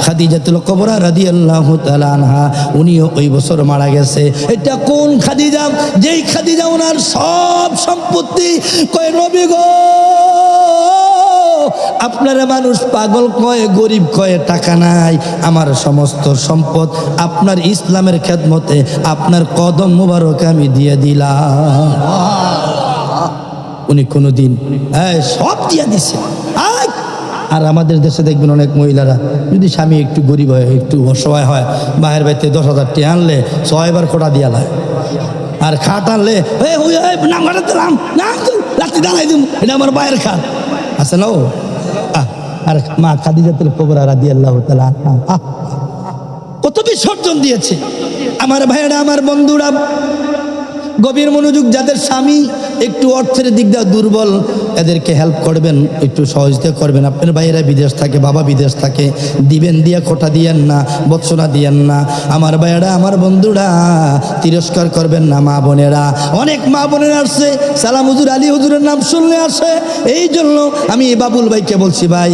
খাদিজাতুল কুবরা রাদিয়াল্লাহু তাআলা আনহা। উনিও ওই বছর মারা গেছে। এটা কোন খাদিজা? যেই খাদিজা ওনার সব সম্পত্তি, কয় নবী গো, আপনারা মানুষ পাগল কয়, গরিব কয়, টাকা নাই, আমার সমস্ত সম্পদ আপনার ইসলামের খেদমতে, আপনার কদম মুবারকে আমি দিয়ে দিলাম। উনি কোনোদিন সব দিয়ে দিছে। আর আমাদের দেশে দেখবেন অনেক মহিলারা যদি স্বামী একটু গরিব হয়, একটু অসহায় হয়, বাহের বাড়িতে 10,000 টাকা আনলে 6 বার কোটা দিয়া লায়, আর খাট আনলে নাম ঘাটাতে লাঠি দাঁড়াই দিব, এটা আমার বায়ের খাট আছে না। ও আর মা খাদিজাতুল কুবরা রাদিয়াল্লাহু তাআলা আনহা কত বিসর্জন দিয়েছে। আমার ভাইয়েরা, আমার বন্ধুরা, গভীর মনোযোগ, যাদের স্বামী একটু অর্থের দিক দিয়ে দুর্বল, এদেরকে হেল্প করবেন, একটু সহযোগিতা করবেন। আপনার ভাইয়েরা বিদেশ থাকে, বাবা বিদেশ থাকে, দিবেন, দিয়া খোটা দিয়েন না, বৎসনা দিয়েন না। আমার ভাইয়েরা, আমার বন্ধুরা, তিরস্কার করবেন না। মা বোনেরা, অনেক মা বোনেরা আসছে, সালাম হুজুর, আলী হুজুরের নাম শুনলে আসে। এই জন্য আমি বাবুল ভাইকে বলছি, ভাই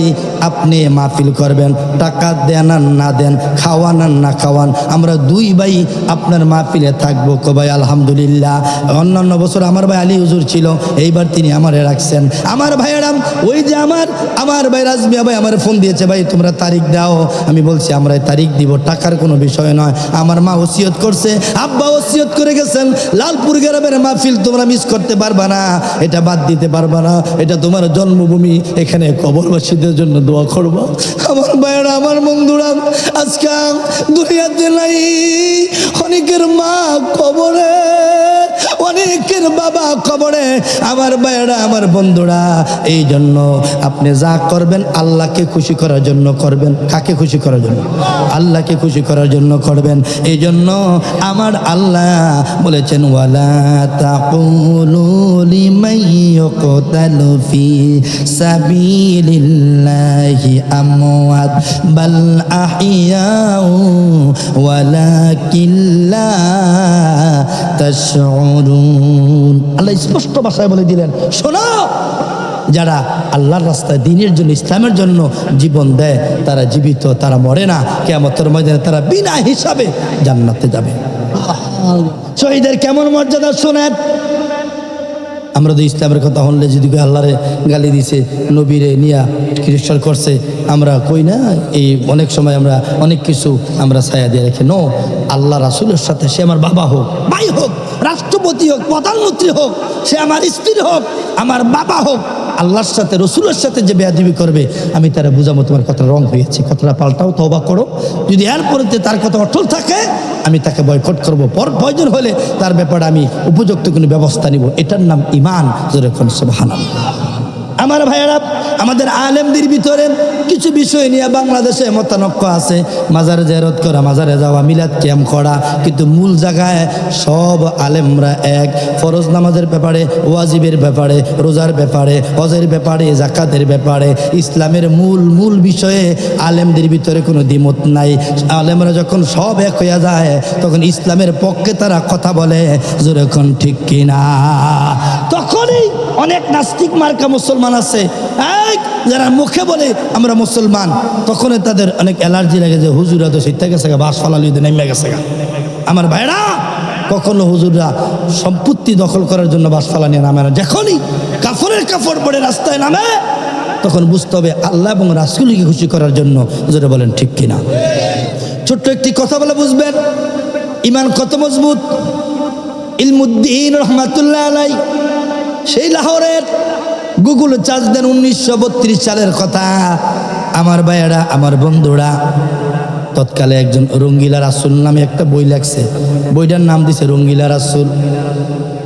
আপনি মাহফিল করবেন, টাকা দেন আর না দেন, খাওয়ান আর না খাওয়ান, আমরা 2 ভাই আপনার মাহফিলে থাকবো। কো ভাই আলহামদুলিল্লাহ। অন্যান্য বছর আমার ভাই আলী হুজুর ছিল, এইবার তিনি আমারে রাখছেন। আমার ভাইয়েরা, ওই যে আমার ভাই রাজমিয়া ভাই আমার ফোন দিয়েছে, ভাই তোমরা তারিখ দাও। আমি বলছি আমরা তারিখ দিব, টাকার কোনো বিষয় নয়। আমার মা ওসিয়ত করছে, আব্বা ওসিয়ত করে গেছেন, লালপুর গ্রামের মাহফিল তোমরা মিস করতে পারবা না, এটা বাদ দিতে পারবা না, এটা তোমার জন্মভূমি, এখানে কবরবাসীদের জন্য দোয়া করবো। আমার ভাইয়েরা, আমার বন্ধুরা, আজকে দুনিয়াতে নাই, অনেকের মা কবরে, অনেকের বাবা কবরে। আমার ভাইয়েরা, আমার বন্ধুরা, এই জন্য আপনি যা করবেন আল্লাহকে খুশি করার জন্য করবেন। কাকে খুশি করার জন্য? আল্লাহকে খুশি করার জন্য করবেন। এই জন্য আমার আল্লাহ বলেছেন, ওয়ালা তাকুলু লিমান ইউকতালু ফি সাবিলিল্লাহি আমওয়াত বাল আহইয়াউ ওয়ালাকিন লা তাশউরুন। আল্লাহ স্পষ্ট ভাষায় বলে দিলেন, শোনো, যারা আল্লাহর রাস্তায়, দ্বীনের জন্য, ইসলামের জন্য জীবন দেয়, তারা জীবিত, তারা মরে না, কিয়ামতের ময়দানে তারা বিনা হিসাবে জান্নাতে যাবে। শহীদের কেমন মর্যাদা শোনেন। আমরা তো ইসলামের কথা হলে যদি আল্লাহরে গালি দিছে, নবীরে নিয়া খ্রিস্টান করছে, আমরা কই না, এই অনেক সময় আমরা অনেক কিছু আমরা ছায়া দিয়ে রেখে। নো, আল্লাহ রাসূলের সাথে, সে আমার বাবা হোক, ভাই হোক, রাষ্ট্রপতি হোক, প্রধানমন্ত্রী হোক, সে আমার স্ত্রী হোক, আমার বাবা হোক, আল্লাহর সাথে রসুলের সাথে যে বেয়াদবি করবে, আমি তারা বুঝাবো তোমার কথা রং হয়েছে, কথাটা পাল্টাও, তওবা করো। যদি এরপরে তার কথা অটল থাকে, আমি তাকে বয়কট করবো, প্রয়োজন হলে তার ব্যাপারে আমি উপযুক্ত কোনো ব্যবস্থা নিব। এটার নাম ঈমান। যেরকম সুবহানাল্লাহ। আমার ভাইয়েরা, আমাদের আলেমদের ভিতরে কিছু বিষয় নিয়ে বাংলাদেশে মতানক্য আছে। মাজারে জিয়ারত করা, মাজারে যাওয়া, মিলাদ কিয়াম করা, কিন্তু মূল জায়গায় সব আলেমরা এক। ফরজ নামাজের ব্যাপারে, ওয়াজিবের ব্যাপারে, রোজার ব্যাপারে, হজের ব্যাপারে, যাকাতের ব্যাপারে, ইসলামের মূল বিষয়ে আলেমদের ভিতরে কোনো দ্বিমত নাই। আলেমরা যখন সব এক হইয়া যায়, তখন ইসলামের পক্ষে তারা কথা বলে। যেরকম ঠিক কিনা? তখনই অনেক নাস্তিক মার্কা মুসলমান আছে, যারা মুখে বলে আমরা মুসলমান, তখন তাদের অনেক অ্যালার্জি লাগে যে হুজুরা তো শীত গেছে, বাস ফালালি নেমে গেছে। আমার ভাইরা, কখনো হুজুররা সম্পত্তি দখল করার জন্য বাস ফালা নিয়ে নামে না। যখনই কাফরের কাপড় পরে রাস্তায় নামে, তখন বুঝতে হবে আল্লাহ এবং রাসূলকে খুশি করার জন্য। হুজুরে বলেন ঠিক কিনা? ছোট্ট একটি কথা বলে বুঝবেন ঈমান কত মজবুত। ইলমুদ্দিন রহমাতুল্লাহ আলাই, সেই লাহোরের গুগল চার্জ দেন 1932 সালের কথা। আমার ভাইয়েরা, আমার বন্ধুরা, তৎকালে একজন রঙ্গিলা রাসূল নামে একটা বই লেখছে। বইটার নাম দিছে রঙ্গিলা রাসূল।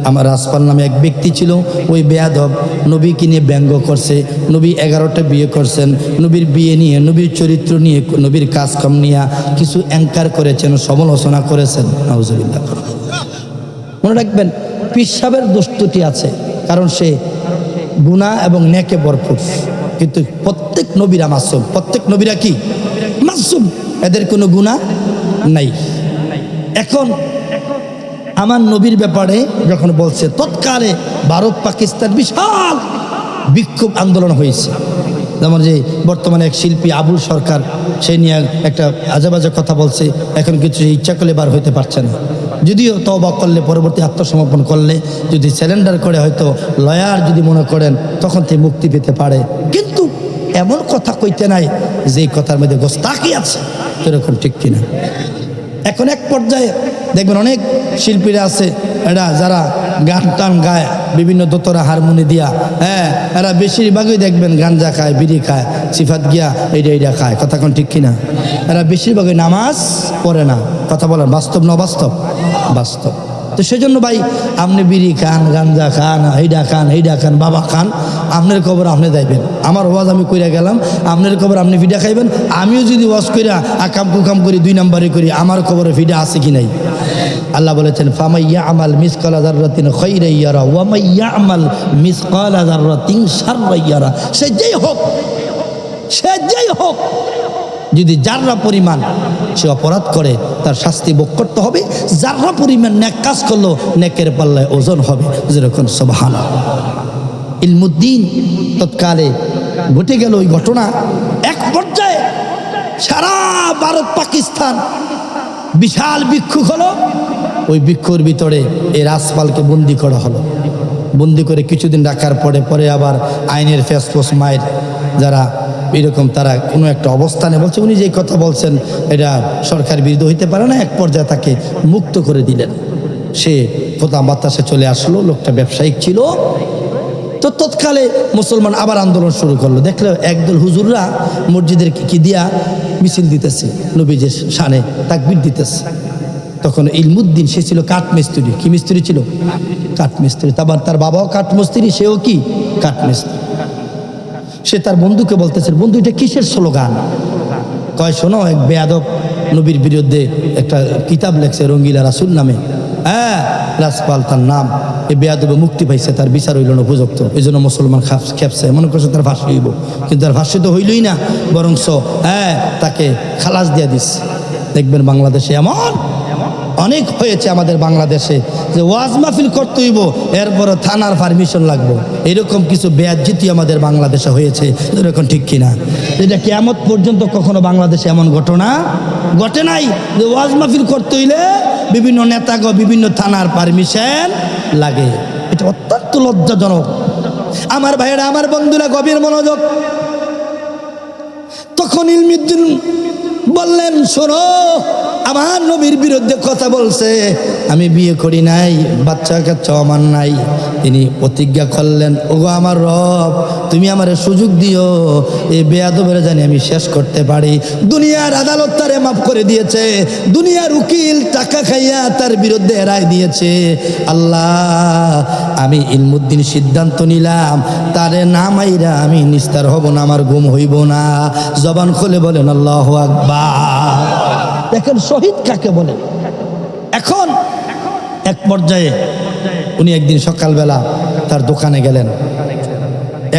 আমার রাসপাল নামে এক ব্যক্তি ছিল, ওই বেয়াদব নবীকে নিয়ে ব্যঙ্গ করছে। নবী 11টা বিয়ে করছেন, নবীর বিয়ে নিয়ে, নবীর চরিত্র নিয়ে, নবীর কাজকাম নিয়ে কিছু অ্যাঙ্কার করেছেন, সমালোচনা করেছেন। নাউজুবিল্লাহ। মনে রাখবেন, পীর সাহেবের দোষ দুটি আছে, কারণ সে গুনাহ এবং নেকে ভরপুর। কিন্তু প্রত্যেক নবীরা মাসুম। প্রত্যেক নবীরা কি মাসুম, এদের কোনো গুনাহ নাই। এখন আমার নবীর ব্যাপারে যখন বলছে, তৎকালে ভারত পাকিস্তান বিশাল বিক্ষোভ আন্দোলন হয়েছে। যেমন যে বর্তমানে এক শিল্পী আবুল সরকার, সে নিয়ে একটা আজেবাজে কথা বলছে, এখন কিছু ইচ্ছা করলে বার হইতে পারছে না। যদিও তওবা করলে, পরবর্তী আত্মসমর্পণ করলে, যদি স্যালেন্ডার করে, হয়তো লয়ার যদি মনে করেন, তখন থেকে মুক্তি পেতে পারে। কিন্তু এমন কথা কইতে নাই যেই কথার মধ্যে গোস্তাকি আছে। এরকম ঠিক কিনা? এখন এক পর্যায়ে দেখবেন অনেক শিল্পীরা আছে, এরা যারা গান টান গায়, বিভিন্ন দোতরা হারমোনি দিয়া, এরা বেশিরভাগই দেখবেন গাঞ্জা খায়, বিড়ি খায়, সিফাত গিয়া এইটা খায়। কথা কোন ঠিক কিনা? এরা বেশিরভাগই নামাজ পড়ে না। কথা বলেন বাস্তব না অবাস্তব? বাস্তব। তো সেজন্য ভাই, আপনি বিড়ি খান, গাঞ্জা খান, এইটা খান, বাবা খান, আপনার খবর আপনি যাইবেন। আমার ওয়াজ আমি কইরা গেলাম, আপনার খবর আপনি ভিডা খাইবেন। আমিও যদি ওয়াজ কইরা আকাম কুকাম করি, 2 নম্বরে করি, আমার খবরে ভিডা আছে কি নাই? আল্লাহ বলেছেন, ফামাইয়া আমাল মিসকালা যাররাতিন খাইরান ইয়ারা ওয়া মাইয়া আমাল মিসকালা যাররাতিন শাররান ইয়ারা। সে যেই হোক, যদি যাররা পরিমাণ সে অপরাধ করে, তার শাস্তি ভোগ করতে হবে। যাররা পরিমাণ নেক কাজ করলো, নেকের পাল্লায় ওজন হবে। যেরকম সুবহানাল্লাহ। ইলমুদ্দিন তৎকালে ঘটে গেল ওই ঘটনা। এক পর্যায়ে সারা ভারত পাকিস্তান বিশাল বিক্ষোভ হলো। ওই বিক্ষোভের ভিতরে এই রাসপালকে বন্দি করা হলো। বন্দি করে কিছুদিন রাখার পরে আবার আইনের ফেসফোস মায়ের যারা এরকম, তারা কোনো একটা অবস্থানে বলছে, উনি যেই কথা বলছেন এটা সরকার বিরুদ্ধে হইতে পারে না। এক পর্যায়ে তাকে মুক্ত করে দিলেন। সে কোথাও বাতাসে চলে আসলো। লোকটা ব্যবসায়িক ছিল। তো তৎকালে মুসলমান আবার আন্দোলন শুরু করলো। দেখলো একদল হুজুররা মসজিদের কি দিয়া মিছিল দিতেছে, নবীজের শানে তাকবীর দিতেছে। তখন ইলমুদ্দিন, সে ছিল কাঠ মিস্ত্রি। কি মিস্ত্রি ছিল? কাঠ মিস্ত্রি। তার বাবাও কাঠ মিস্ত্রি, সেও কি কাঠ মিস্ত্রি। সে তার বন্ধুকে বলতেছে, বন্ধু এটা কিসের স্লোগান? কয়, শোনো, এক বেয়াদব নবীর বিরুদ্ধে একটা কিতাব লেখছে রঙ্গিলা রাসূল নামে। রাসপাল তার নাম। এই বেয়াদবে মুক্তি পাইছে, তার বিচার হইল না উপযুক্ত। এই জন্য মুসলমান খেপছে, মনে করছে তার ফাঁসি হইব। কিন্তু তার ফাঁসি তো হইলই না, বরংস তাকে খালাস দিয়া দিচ্ছে। দেখবেন বাংলাদেশে এমন অনেক হয়েছে, আমাদের বাংলাদেশে, যে ওয়াজ মাহফিল করতে হইব, এরপরে থানার পারমিশন লাগবে। এরকম কিছু বেয়াজ্জতি আমাদের বাংলাদেশে হয়েছে। এরকম ঠিক কিনা? এটা কিয়ামত পর্যন্ত কখনো বাংলাদেশে এমন ঘটনা ঘটে নাই যে ওয়াজ মাহফিল করতে হইলে বিভিন্ন নেতাগো, বিভিন্ন থানার পারমিশন লাগে। এটা অত্যন্ত লজ্জাজনক। আমার ভাইয়েরা, আমার বন্ধুরা, গভীর মনোযোগ। তখন ইলমুদ্দিন বললেন, শোনো, আমার নবীর বিরুদ্ধে কথা বলছে, আমি বিয়ে করি নাই, বাচ্চা কাচ্চা আমার নাই। তিনি প্রতিজ্ঞা করলেন, ওগো আমার রব, তুমি আমার সুযোগ দিও, এই বেয়াদবের জানি আমি শেষ করতে পারি। দুনিয়ার আদালত তারে মাফ করে দিয়েছে, দুনিয়ার উকিল টাকা খাইয়া তার বিরুদ্ধে রায় দিয়েছে। আল্লাহ, আমি ইলমুদ্দিন সিদ্ধান্ত নিলাম, তারে না মাইরা আমি নিস্তার হব না, আমার ঘুম হইব না। জবান খুলে বলেন আল্লাহু আকবার। দেখেন শহীদ কাকে বলে। এখন এক পর্যায়ে উনি একদিন সকালবেলা তার দোকানে গেলেন,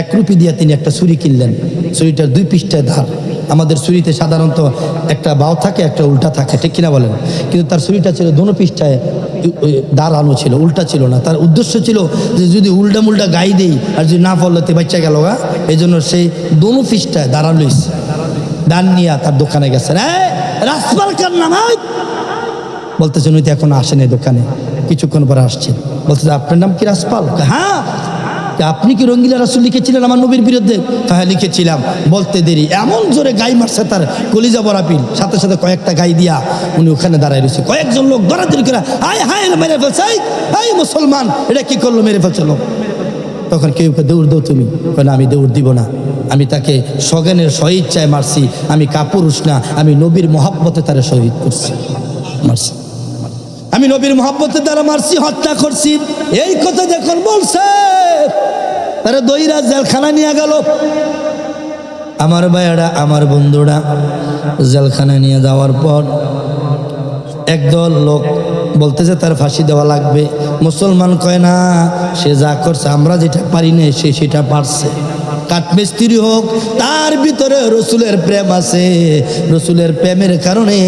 1 রুপি দিয়ে তিনি একটা ছুরি কিনলেন। ছুরিটার 2 পৃষ্ঠায় ধার। আমাদের ছুরিতে সাধারণত একটা বাও থাকে, একটা উল্টা থাকে, ঠিক কিনা বলেন? কিন্তু তার ছুরিটা ছিল দোনো পৃষ্ঠায় দাঁড়ানো ছিল, উল্টা ছিল না। তার উদ্দেশ্য ছিল যে যদি উল্টা মুল্টা গাই দেই আর যদি না পড়লে বাচ্চা গেল, এই জন্য সেই দোনো পৃষ্ঠায় দাঁড়ালোইস। দান নিয়ে তার দোকানে গেছেন। রাসপাল কার নাম বলতেছেন, উনি তো এখন আসেন এই দোকানে, কিছুক্ষণ পরে আসছেন। বলতেছে, আপনার নাম কি রাসপাল? হ্যাঁ। আপনি কি রঙ্গিলা রাসূল লিখেছিলেন আমার নবীর বিরুদ্ধে? হ্যাঁ লিখেছিলাম। বলতে দেরি এমন জোরে গাই মারছে তার কলিজা বরাপিল, সাথে সাথে কয়েকটা গাই দিয়া উনি ওখানে দাঁড়ায় রয়েছে। কয়েকজন লোক দরাদরি করে হায় হায় মেরে ফেলছে, এই মুসলমান এটা কি করলো, মেরে ফেলছিল। তখন কেউ দৌড় দাও তুমি, না আমি দৌড় দিব না, আমি তাকে সজ্ঞানের স্বইচ্ছায় মারছি, আমি কাপুরুষ না, আমি নবীর মহব্বতে তারা শহীদ করছি, মারছি, আমি নবীর মহব্বতের দ্বারা মারছি, হত্যা করছি। এই কথা যখন বলছে তারা দইরা জেলখানা নিয়ে গেল। আমার ভাইয়েরা, আমার বন্ধুরা, জেলখানা নিয়ে যাওয়ার পর একদল লোক বলতেছে তার ফাঁসি দেওয়া লাগবে। মুসলমান কয় না, সে যা করছে আমরা যেটা পারি না সে সেটা পারছে। কাঠমিস্ত্রি হোক, তার ভিতরে রসুলের প্রেম আছে, রসুলের প্রেমের কারণে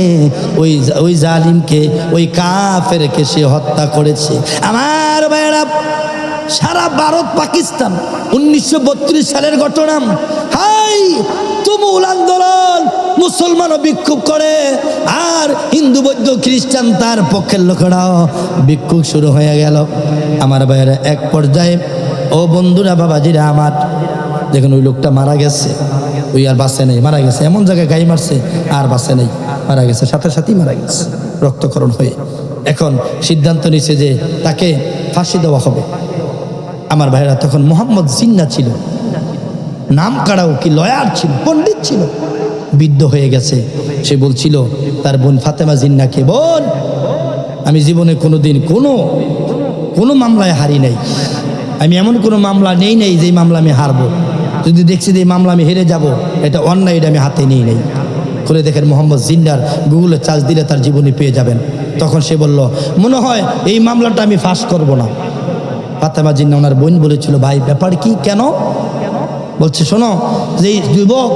ওই জালিমকে, ওই কাফেরকে সে হত্যা করেছে। আমার ভাইয়েরা, সারা ভারত পাকিস্তান 1932 সালের ঘটনা। হাই তুমুল আন্দোলন, মুসলমানও বিক্ষোভ করে, আর হিন্দু বৌদ্ধ খ্রিস্টান তার পক্ষের লোকেরাও বিক্ষোভ শুরু হয়ে গেল। আমার ভাইয়েরা, এক পর্যায়ে, ও বন্ধুরা, বাবাজিরা আমার, দেখুন ওই লোকটা মারা গেছে, ওই আর বাঁচে নেই, মারা গেছে। এমন জায়গায় গাই মারছে আর বাঁচে নেই, মারা গেছে, সাথে সাথেই মারা গেছে রক্তক্ষরণ হয়ে। এখন সিদ্ধান্ত নিছে যে তাকে ফাঁসি দেওয়া হবে। আমার ভাইরা, তখন মোহাম্মদ জিন্না ছিল, নাম কাড়াও কি লয়ার ছিল, পণ্ডিত ছিল, বৃদ্ধ হয়ে গেছে। সে বলছিল তার বোন ফাতেমা জিন্নাকে, বোন, আমি জীবনে কোনোদিন কোনো মামলায় হারি নাই, আমি এমন কোনো মামলা নেই যে মামলা আমি হারবো। যদি দেখছি যে এই মামলা আমি হেরে যাব, এটা অন্যায়, এটা আমি হাতে নিই নেই। করে দেখেন মোহাম্মদ জিন্নার গুগলে চার্জ দিলে তার জীবনী পেয়ে যাবেন। তখন সে বলল, মনে হয় এই মামলাটা আমি ফাঁস করব না। ফাতেমা জিন্না ওনার বোন বলেছিল, ভাই ব্যাপার কি, কেন? বলছে, শোনো, যেই যুবক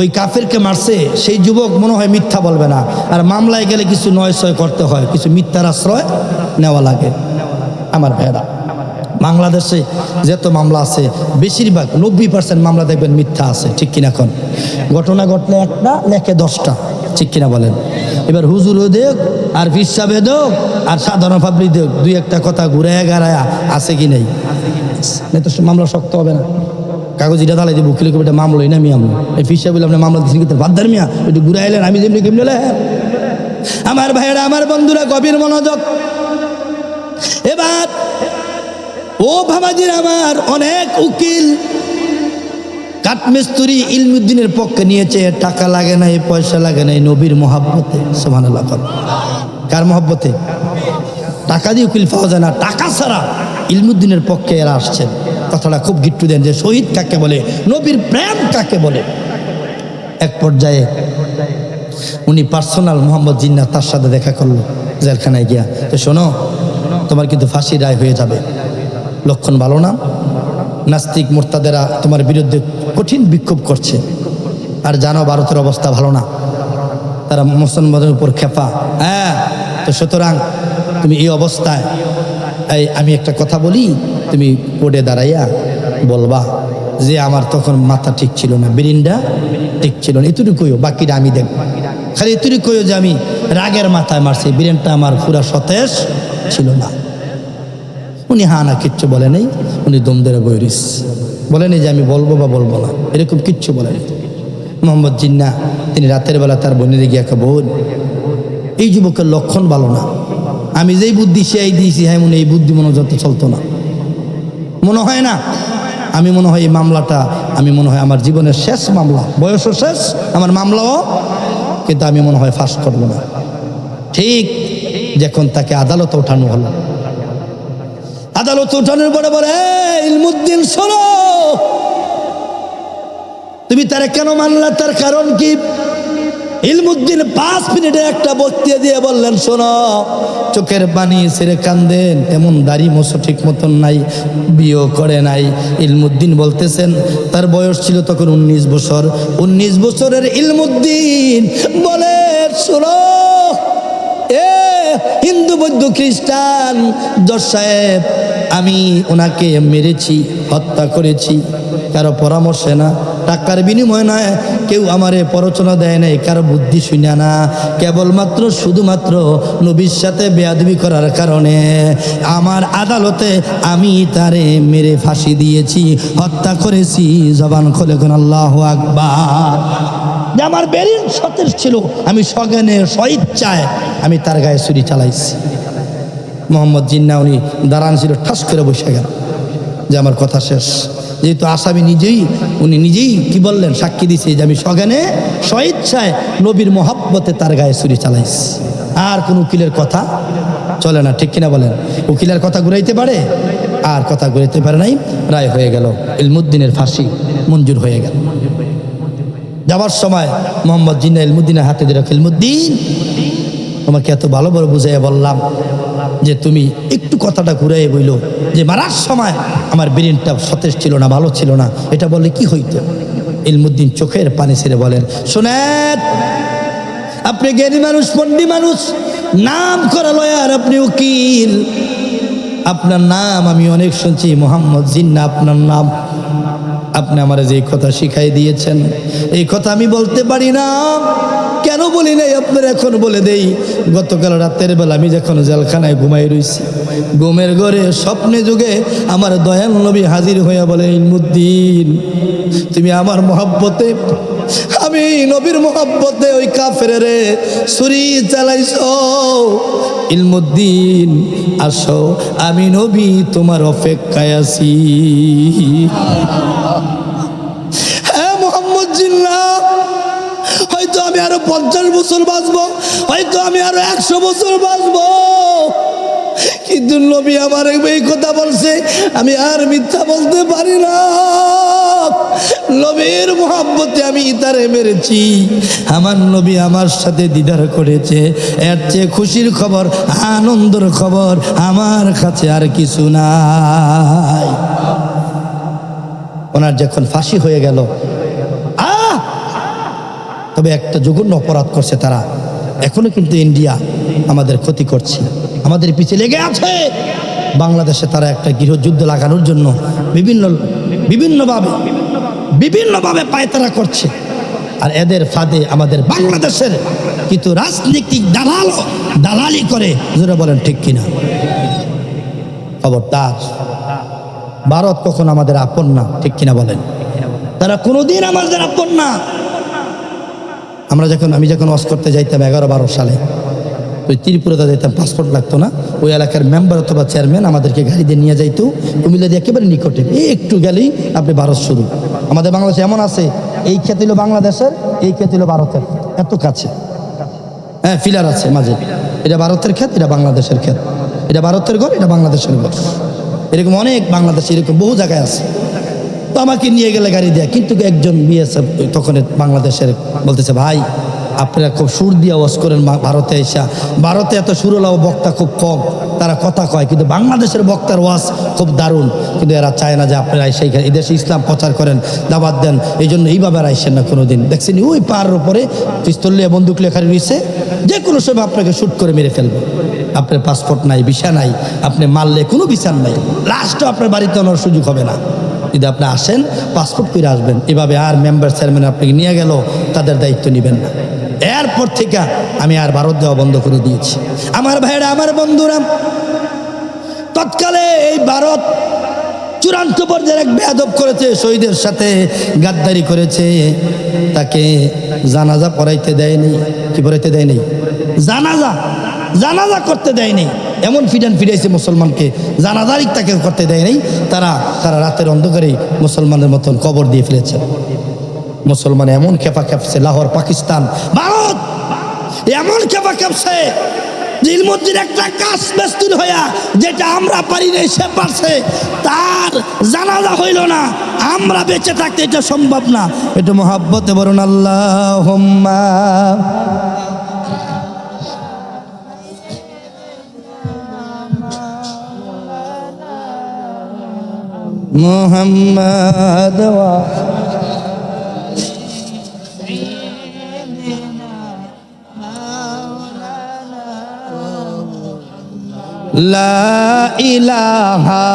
ওই কাফেরকে মারছে সেই যুবক মনে হয় মিথ্যা বলবে না, আর মামলায় গেলে কিছু নয় সয় করতে হয়, কিছু মিথ্যার আশ্রয় নেওয়া লাগে। আমার ভাইয়েরা, বাংলাদেশে যত মামলা আছে বেশিরভাগ 90% মামলা দেখবেন মিথ্যা আছে, ঠিক কিনা? এখন ঘটনা ঘটলে একটা, লেখে 10টা, ঠিক কিনা বলেন? এবার হুজুর দেখ আর পীর সাহেব দেখ আর সাধারণ পাবলিক দেখ, 2-1টা কথা ঘুরে গাড়ায়া আছে কি নেই, তো মামলা শক্ত হবে না। কাগজ এটা দাঁড়াই দেবো, উকিল এটা মামলাই না, আমি আমলো এই পীর সাহেব বলে আপনি মামলা দিচ্ছেন কিন্তু বাদ্দার মিয়া, একটু ঘুরে এলেন, আমি যেমনি কেমনি। আমার ভাইয়েরা, আমার বন্ধুরা, গভীর মনোযোগ। এবার ও বাবাজির আমার, অনেক উকিল কাঠমিস্ত্রি ইলমুদ্দিনের পক্ষে নিয়েছে, টাকা লাগে নাই, পয়সা লাগে নাই, নবীর মহব্বতে। সুবহানাল্লাহ। কার মহব্বতে? টাকা দিয়ে উকিল পাওয়া যায় না, টাকা ছাড়া ইলমুদ্দিনের পক্ষে এরা আসছেন। কথাটা খুব গিট্টু দেন যে শহীদ কাকে বলে, নবীর প্রেম কাকে বলে। এক পর্যায়ে উনি পার্সোনাল মোহাম্মদ জিন্না তার সাথে দেখা করলো জেলখানায় গিয়া। তো শোনো, তোমার কিন্তু ফাঁসি রায় হয়ে যাবে, লক্ষণ ভালো না, নাস্তিক মোরতাদেরা তোমার বিরুদ্ধে কঠিন বিক্ষোভ করছে, আর জানো ভারতের অবস্থা ভালো না, তারা মুসলমানদের উপর খেপা। হ্যাঁ, তো সুতরাং তুমি এই অবস্থায়, আমি একটা কথা বলি, তুমি কোর্টে দাঁড়াইয়া বলবা যে আমার তখন মাথা ঠিক ছিল না, ব্রেনটা ঠিক ছিল না, এতটুকুও, বাকিটা আমি দেখব। খালি এতটুকুও যে আমি রাগের মাথায় মারছি, ব্রেনটা আমার পুরা সতেজ ছিল না। উনি হা না কিচ্ছু বলে নেই, উনি দম ধরে বইরিস বলেনি যে আমি বলবো বা বলবো না, এরকম কিচ্ছু বলেনি। মোহাম্মদ জিন্না তিনি রাতের বেলা তার বোনের গিয়ে, বোন এই যুবকের লক্ষণ ভালো না। আমি যেই বুদ্ধি সেই দিয়েছি, হ্যাঁ মনে এই বুদ্ধি মনোযত চলতো না, মনে হয় না। আমি মনে হয় এই মামলাটা আমি মনে হয় আমার জীবনের শেষ মামলা, বয়সও শেষ আমার মামলাও, কিন্তু আমি মনে হয় ফাঁস করবো না। ঠিক যখন তাকে আদালতে ওঠানো হলো, আদালতে ওঠানোর পরে বলে, ইলমুদ্দিন শোনো, তুমি তারা কেন মানলা, তার কারণ কি? ইলমুদ্দিন 5 মিনিটে একটা বক্তৃতা দিয়ে বললেন, শোনো, চোখের পানি ছেড়ে কান্দেন, এমন দাড়ি মোছো ঠিক মতন নাই, বিয়েও করে নাই। ইলমুদ্দিন বলতেছেন তার বয়স ছিল তখন 19 বছর। 19 বছরের ইলমুদ্দিন বলে, শোনো এ হিন্দু বৌদ্ধ খ্রিস্টান জজ সাহেব, আমি ওনাকে মেরেছি, হত্যা করেছি, কারো পরামর্শে না, টাকার বিনিময় নয়, কেউ আমারে প্ররোচনা দেয় নাই, কারো বুদ্ধি শুনে না, কেবলমাত্র শুধুমাত্র নবীর সাথে বেয়াদবি করার কারণে আমার আদালতে আমি তারে মেরে ফাঁসি দিয়েছি, হত্যা করেছি। জবান খুলে কোন আল্লাহু আকবার। যে আমার বেরিন সতেজ ছিল, আমি সজ্ঞানে স্বইচ্ছায় আমি তার গায়ে ছুরি চালাইছি। মোহাম্মদ জিন্নাহ উনি দাঁড়ান ছিল, ঠাস করে বসে গেল যে আমার কথা শেষ। যেহেতু আসামি নিজেই, উনি নিজেই কি বললেন, সাক্ষী দিছে যে আমি সজ্ঞানে স্বইচ্ছায় নবীর মহব্বতে তার গায়ে ছুরি চালাইছি। আর কোন উকিলের কথা চলে না, ঠিক কিনা বলেন? উকিলের কথা ঘুরাইতে পারে? আর কথা ঘুরাইতে পারে নাই। রায় হয়ে গেল, ইলমুদ্দিনের ফাঁসি মঞ্জুর হয়ে গেল। যাবার সময় মোহাম্মদ জিন্নাহ ইলমুদ্দিনের হাতে দিল, ইলমুদ্দিন তোমাকে এত ভালো বড় বুঝাইয়া বললাম যে তুমি একটু কথাটা ঘুরাইয়ে বইল যে মারার সময় আমার ব্রেনটা সতেজ ছিল না, ভালো ছিল না, এটা বললে কি হইতো? ইলমুদ্দিন চোখের পানি ছেড়ে বলেন, শোনেন, আপনি জ্ঞানী মানুষ, পণ্ডিত মানুষ, নাম করা লয়ার, আপনি উকিল, আপনার নাম আমি অনেক শুনছি, মোহাম্মদ জিন্নাহ আপনার নাম। আপনি আমার যে কথা শিখাই দিয়েছেন, এই কথা আমি বলতে পারি না। কেন বলি নাই আপনার এখন বলে দেই। গতকাল রাতের বেলা আমি যখন জেলখানায় ঘুমাই রইছি, ঘুমের ঘরে স্বপ্নে যুগে আমার দয়াল নবী হাজির হইয়া বলে, ইলমুদ্দিন তুমি আমার মহব্বতে, আমি নবীর মহব্বতে ওই কাফেরে ছুরি চালাইছো। ইলমুদ্দিন আসো, আমি নবী তোমার অপেক্ষায় আছি। হ্যাঁ মোহাম্মদ জিন্নাহ, হয়তো আমি আরো 50 বছর বাঁচবো, হয়তো আমি আরো 100 বছর বাঁচবো, কিন্তু নবী আমার এই কথা বলছে, আমি আর মিথ্যা বলতে পারি না। নবীর মহব্বতে আমি তারে মেরেছি, আমার নবী আমার সাথে দিদার করেছে, এর চেয়ে খুশির খবর, আনন্দের খবর আমার কাছে আর কিছু নাই। ওনার যখন ফাঁসি হয়ে গেল, তবে একটা জঘন্য অপরাধ করছে তারা, এখনো কিন্তু ইন্ডিয়া আমাদের ক্ষতি করছে, আমাদের পিছিয়ে লেগে আছে। বাংলাদেশে তারা একটা গৃহযুদ্ধ লাগানোর জন্য বিভিন্নভাবে পায়তারা করছে, আর এদের ফাঁদে আমাদের বাংলাদেশের কিন্তু রাজনৈতিক দালালি করে। যারা বলেন ঠিক কিনা? খবরদার, ভারত কখন আমাদের আপন না, ঠিক কিনা বলেন? তারা কোনোদিন আমাদের আপন না। আমি যখন ওয়াজ করতে যাইতাম 11-12 সালে, ওই ত্রিপুরাতে যাইতাম, পাসপোর্ট লাগতো না, ওই এলাকার মেম্বার অথবা চেয়ারম্যান আমাদেরকে গাড়ি দিয়ে নিয়ে যাইতো কুমিল্লা দিয়ে একেবারে নিকটে, একটু গেলেই আপনি ভারত শুরু। আমাদের বাংলাদেশে এমন আছে, এই ক্ষেত হলো বাংলাদেশের, এই ক্ষেত হলো ভারতের, এত কাছে। হ্যাঁ, ফিলার আছে মাঝে, এটা ভারতের ক্ষেত, এটা বাংলাদেশের ক্ষেত, এটা ভারতের ঘর, এটা বাংলাদেশের ঘর, এরকম অনেক বাংলাদেশে এরকম বহু জায়গায় আছে। তো আমাকে নিয়ে গেলে গাড়ি দেয়া, কিন্তু একজন বিএসএফ তখন বাংলাদেশের বলতেছে, ভাই আপনারা খুব সুর দিয়ে ওয়াজ করেন ভারতে এসা, ভারতে এত সুরলা বক্তা খুব কম, তারা কথা কয়, কিন্তু বাংলাদেশের বক্তার ওয়াজ খুব দারুণ, কিন্তু এরা চায় না যে আপনারা সেইখানে এদেশে ইসলাম প্রচার করেন, দাবাত দেন, এই জন্য এইভাবে আর আইসেন না কোনোদিন। দেখছেন ওই পাহাড়ের উপরে পিস্তল নিয়ে বন্দুক লেখারি রয়েছে, যে কোনো সময় আপনাকে শ্যুট করে মেরে ফেলবে। আপনার পাসপোর্ট নাই, ভিসা নাই, আপনি মারলে কোনো বিচার নাই, লাস্টও আপনার বাড়িতে আনার সুযোগ হবে না। যদি আপনি আসেন পাসপোর্ট করে আসবেন, এভাবে আর মেম্বার চেয়ারম্যান আপনাকে নিয়ে গেল, তাদের দায়িত্ব নেবেন না। এরপর থেকে আমি আর ভারত দেওয়া বন্ধ করে দিয়েছি। আমার ভাইয়েরা, আমার বন্ধুরা, তৎকালে এই ভারত চূড়ান্ত পর্যায়ের এক বেয়াদব করেছে, শহীদের সাথে গাদ্দারি করেছে, তাকে জানাজা পড়াইতে দেয়নি। কি পড়াইতে দেয়নি? জানাজা করতে দেয়নি। এমন ফিরাইছে মুসলমানকে, জানাজারই তাকে করতে দেয় নাই। তারা রাতের অন্ধকারে মুসলমানের মতন কবর দিয়ে ফেলেছে। মুসলমান এমন খেপা খেপছে, লাহোর পাকিস্তান ভারত এমন খেপা খেপছে, ইলমুদ্দিন একটা কাজ বেস্তুর হইয়া যেটা আমরা পারি নাই সে পারছে, তার জানাজা হইল না, আমরা বেঁচে থাকতে এটা সম্ভব না। এটা মহাব্বতে বলুন আল্লাহুম্মা মুহাম্মাদ ওয়া লা ইলাহা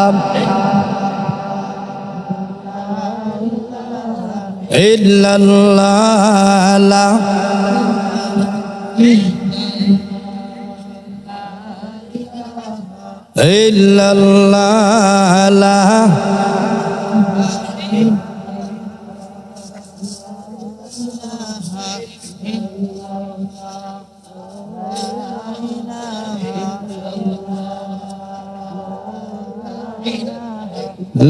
ইল্লাল্লাহ লা ইল্লাল্লাহ লা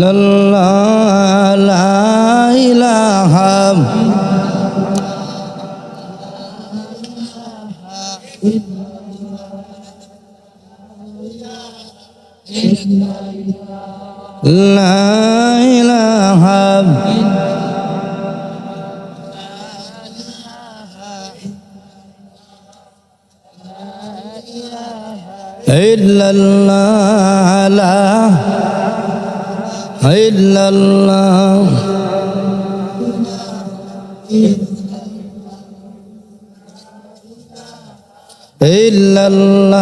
লা ইলাহা লা ইলাহা ইল্লাল্লাহ লা ইল্লাল্লাহ ইল্লাল্লাহ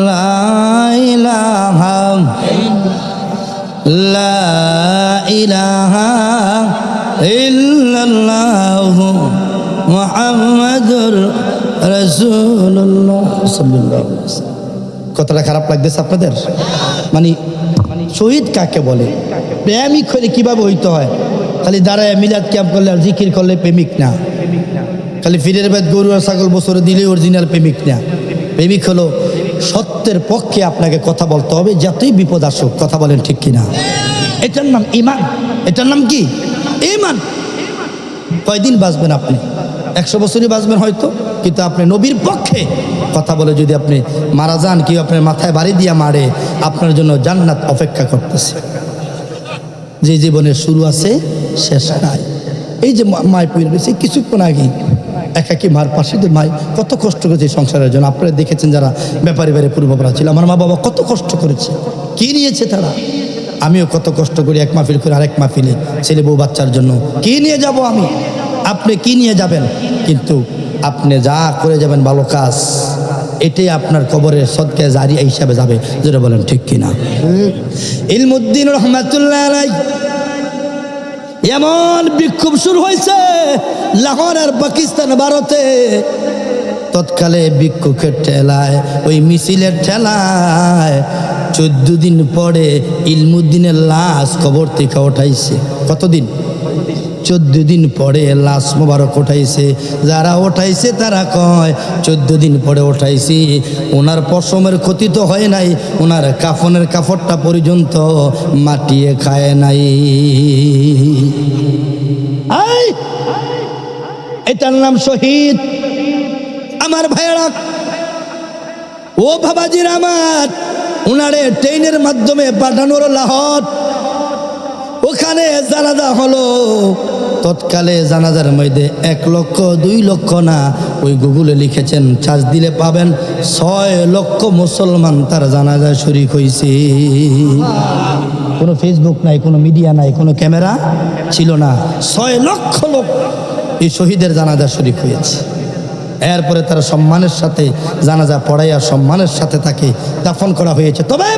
লা ইলাহা লা ইলাহা ইল্লাল্লাহু মুহাম্মাদুর রাসূলুল্লাহ সাল্লাল্লাহু আলাইহি ওয়াসাল্লাম। কথাটা খারাপ লাগতেছে আপনাদের? মানে শহীদ কাকে বলে? প্রেমিক হলে কিভাবে হইতে হয়? খালি দাঁড়ায় মিলাদ ক্যাম্প করলে আর জিকির করলে প্রেমিক না। খালি ফিরের বাদ গরু আর ছাগল বছরে দিলে অরিজিনাল প্রেমিক না। প্রেমিক হলো সত্যের পক্ষে আপনাকে কথা বলতে হবে, যতই বিপদ আসুক। কথা বলেন ঠিক কিনা? এটার নাম ঈমান। এটার নাম কি? ঈমান। কয়দিন বাঁচবেন আপনি? 100 বছরই বাঁচবেন হয়তো, কিন্তু আপনি নবীর পক্ষে কথা বলে যদি আপনি মারা যান, কেউ আপনার মাথায় বাড়ি দিয়া মারে, আপনার জন্য জান্নাত অপেক্ষা করতেছে। যে জীবনের শুরু আছে শেষ নাই। এই যে মায় পড়ে রয়েছে কিছুক্ষণ আগেই, একাকি মার পাশে যে মায় কত কষ্ট করেছে সংসারের জন্য। আপনারা দেখেছেন যারা ব্যাপারী বাড়ি পূর্বপাড়া ছিল, আমার মা বাবা কত কষ্ট করেছে, কি নিয়েছে তারা। আমিও কত কষ্ট করি, এক মাহফিল করে আরেক মাহফিলে ছেলে বউ বাচ্চার জন্য। কি নিয়ে যাব আমি? আপনি কি নিয়ে যাবেন? কিন্তু আপনি যা করে যাবেন ভালো কাজ, এটাই আপনার কবরের সদকায়ে জারিয়া হিসাবে যাবে। যেটা বলেন ঠিক কিনা? ইলমুদ্দিন রহমাতুল্লাহ আলাইহি এমন বিক্ষোভ শুরু হয়েছে লাহোর আর পাকিস্তান ভারতে। তৎকালে বিক্ষোভের ঠেলায়, ওই মিছিলের ঠেলায় 14 দিন পরে ইলমুদ্দিনের লাশ কবর থেকে উঠাইছে। কতদিন? 14 দিন পরে লাশ মোবারক উঠাইছে। যারা উঠাইছে তারা কয় 14 দিন পরে উঠাইছি, ওনার পশমের ক্ষতি তো হয় নাই, ওনার কাফনের কাপড়টা পর্যন্ত মাটিয়ে খায় নাই। এটার নাম শহীদ। আমার ভাইয়েরা, ও বাবাজির আমার, ওনারে ট্রেনের মাধ্যমে পাঠানোর লাহোর, ওখানে জানাজা হলো। তৎকালে জানাজার মধ্যে 1 লক্ষ 2 লক্ষ না, ওই গুগলে লিখেছেন, চার্জ দিলে পাবেন 6 লক্ষ মুসলমান তার জানাজায় শরীক হয়েছে। কোনো ফেসবুক নাই, কোনো মিডিয়া নাই, কোনো ক্যামেরা ছিল না। 6 লক্ষ লোক এই শহীদের জানাজা শরীক হয়েছে। এরপরে তারা সম্মানের সাথে জানাজা পড়াইয়া সম্মানের সাথে তাকে দাফন করা হয়েছে। তবে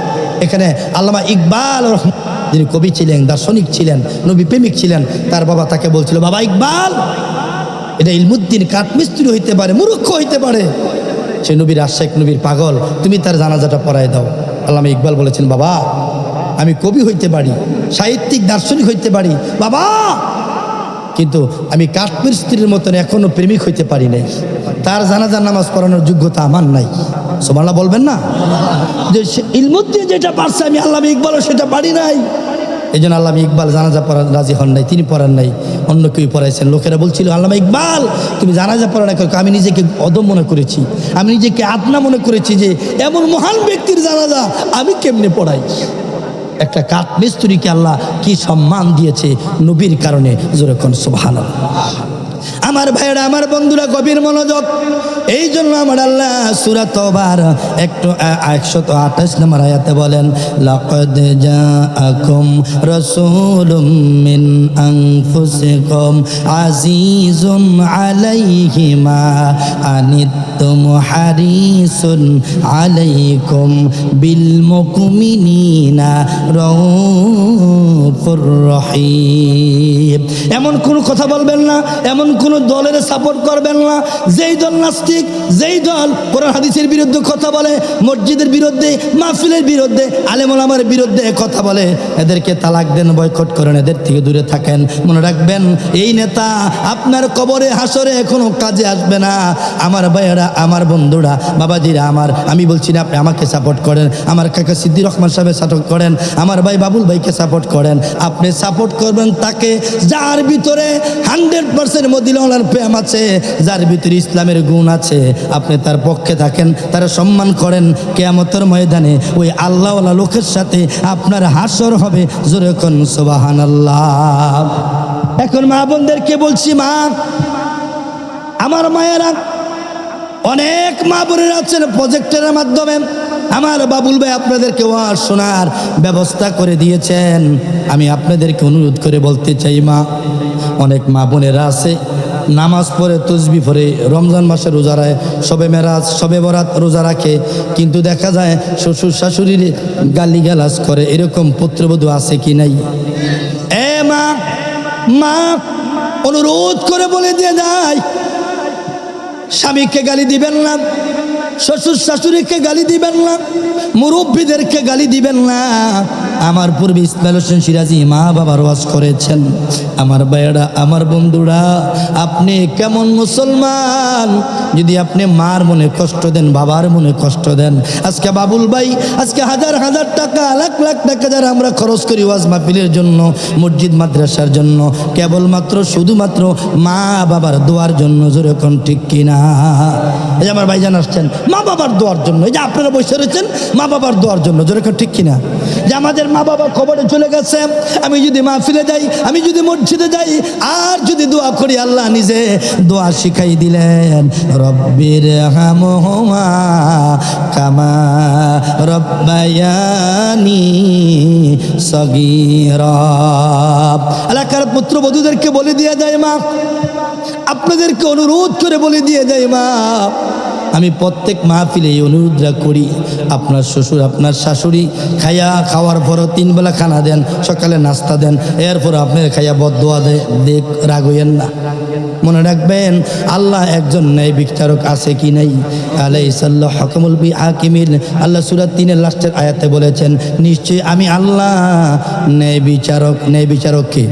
এখানে আল্লামা ইকবাল যিনি কবি ছিলেন, দার্শনিক ছিলেন, নবী প্রেমিক ছিলেন, তার বাবা তাকে বলছিল, বাবা ইকবাল, এটা ইলমুদ্দিন কাঠমিস্ত্রি হইতে পারে, মূর্খ হইতে পারে, সে নবীর আশিক, নবীর পাগল, তুমি তার জানাজাটা পড়াই দাও। আল্লামা ইকবাল বলেছেন, বাবা আমি কবি হইতে পারি, সাহিত্যিক দার্শনিক হইতে পারি বাবা, কিন্তু আমি কাঠমিস্ত্রির মতন এখনো প্রেমিক হইতে পারি নাই, তার জানাজার নামাজ পড়ানোর যোগ্যতা আমার নাই। সুবহানাল্লাহ বলবেন না? যে ইলমুদ্দিন যেটা পারছে আমি আল্লামা ইকবালও সেটা পারি নাই। এই জন্য আল্লামা ইকবাল জানাজা পড়ার রাজি হন নাই, তিনি পড়ান নাই, অন্য কেউ পড়াইছেন। লোকেরা বলছিল, আল্লামা ইকবাল তুমি জানাজা পড়া না করো। আমি নিজেকে অদম মনে করেছি, আমি নিজেকে আদনা মনে করেছি যে এমন মহান ব্যক্তির জানাজা আমি কেমনে পড়াই। একটা কাঠমিস্ত্রিকে আল্লাহ কি সম্মান দিয়েছে নবীর কারণে, জোরে কোন সুবহানাল্লাহ। আমার ভাইয়েরা, আমার বন্ধুরা, গভীর মনোযোগ। এই জন্য আমার আল্লাহ সূরা তওবার 128 নম্বর আয়াতে বলেন, লাকাদ জাআকুম রাসূলুম মিন আনফুসিকুম আজিজুন আলাইহি মা আনিতুম হারিসুন আলাইকুম বিল মুমিনিনা রাউফুর রহিম। এমন কোনো কথা বলবেন না, এমন কোন দলের সাপোর্ট করবেন না যেই দল নাস্তিক, যেই দল কোরআন হাদিসের বিরুদ্ধে কথা বলে, মসজিদের বিরুদ্ধে, মাহফিলের বিরুদ্ধে, আলেম ওলামার বিরুদ্ধে কথা বলে, এদেরকে তালাক দেন, বয়কট করেন, এদের থেকে দূরে থাকেন। মনে রাখবেন, এই নেতা আপনার কবরে হাসরে এখনো কাজে আসবে না। আমার ভাইয়েরা, আমার বন্ধুরা, বাবাজিরা আমার, আমি বলছি না আপনি আমাকে সাপোর্ট করেন, আমার কাকা সিদ্দিক রহমান সাহেবের সাপোর্ট করেন, আমার ভাই বাবুল ভাইকে সাপোর্ট করেন, আপনি সাপোর্ট করবেন তাকে যার ভিতরে 100% মদিনাওয়ালার প্রেম আছে, যার ভিতরে ইসলামের গুণ আছে। আপনি তার পক্ষে থাকেন, তার সম্মান করেন, কিয়ামতের ময়দানে ওই আল্লাহওয়ালা লোকের সাথে আপনার হাসর হবে। জোরে কোন সুবহানাল্লাহ। এখন মা বোনদেরকে বলছি, মা আমার মায়েরা, অনেক মা বোনেরা আছেন প্রজেক্টের মাধ্যমে আমার বাবুল ভাই আপনাদেরকে ওয়াজ শোনার ব্যবস্থা করে দিয়েছেন। আমি আপনাদেরকে অনুরোধ করে বলতে চাই, মা, অনেক মা বোনেরা আছে নামাজ পড়ে, তসবি পড়ে, রমজান মাসে রোজা রাখে, শবে মেরাজ, শবে বরাত রোজা রাখে, কিন্তু দেখা যায় শ্বশুর শাশুড়ির গালিগালাজ করে। এরকম পুত্রবধূ আছে কি নাই? এ মা, মা অনুরোধ করে বলে দিয়ে যায়, স্বামীকে গালি দিবেন না, শ্বশুর শাশুড়িকে গালি দিবেন না, মুরব্বীদেরকে গালি দিবেন না। আমার পূর্বে ইসমাইল হোসেন সিরাজি মা বাবার ওয়াজ করেছেন। আমার ভাইয়েরা, আমার বন্ধুরা, আপনি কেমন মুসলমান যদি আপনি মার মনে কষ্ট দেন, বাবার মনে কষ্ট দেন? আজকে বাবুল ভাই, আজকে হাজার হাজার টাকা, লাখ লাখ টাকা যারা আমরা খরচ করি ওয়াজ মাহফিলের জন্য, মসজিদ মাদ্রাসার জন্য, কেবলমাত্র শুধুমাত্র মা বাবার দোয়ার জন্য। জোরে কোন ঠিক কিনা? এই যে আমার ভাইজান আসছেন মা বাবার দোয়ার জন্য, এই যে আপনারা বসে রয়েছেন মা বাবার দোয়ার জন্য। জোরে কোন ঠিক কিনা? যে আমাদের মা বাবা কবরে চলে গেছে, আমি যদি মাহফিলে যাই, আমি যদি মসজিদে যাই, আর যদি দোয়া করি, আল্লাহ নিজে দোয়া শিখাই দিলেন, রব্বির হামহুমা কামা রব্বায়ানি সগীরা। এলাকার পুত্রবধূদেরকে বলে দিয়ে যায়, মা আপনাদেরকে অনুরোধ করে বলে দিয়ে যায়, মা আমি প্রত্যেক মাহফিলে এই অনুরোধটা করি, আপনার শ্বশুর আপনার শাশুড়ি খাওয়ার পরও 3 বেলা খানা দেন, সকালে নাস্তা দেন, এরপর আপনার খাইয়া বদদোয়া দেখ, রাগ হইয়েন না। মনে রাখবেন, আল্লাহ একজন ন্যায় বিচারক আছে কি নাই? আলাইসাল্লাহ হকমুল বি হাকিমিন। আল্লাহ সূরা 3-এর লাস্টের আয়াতে বলেছেন, নিশ্চয়ই আমি আল্লাহ ন্যায় বিচারক। ন্যায় বিচারক কে?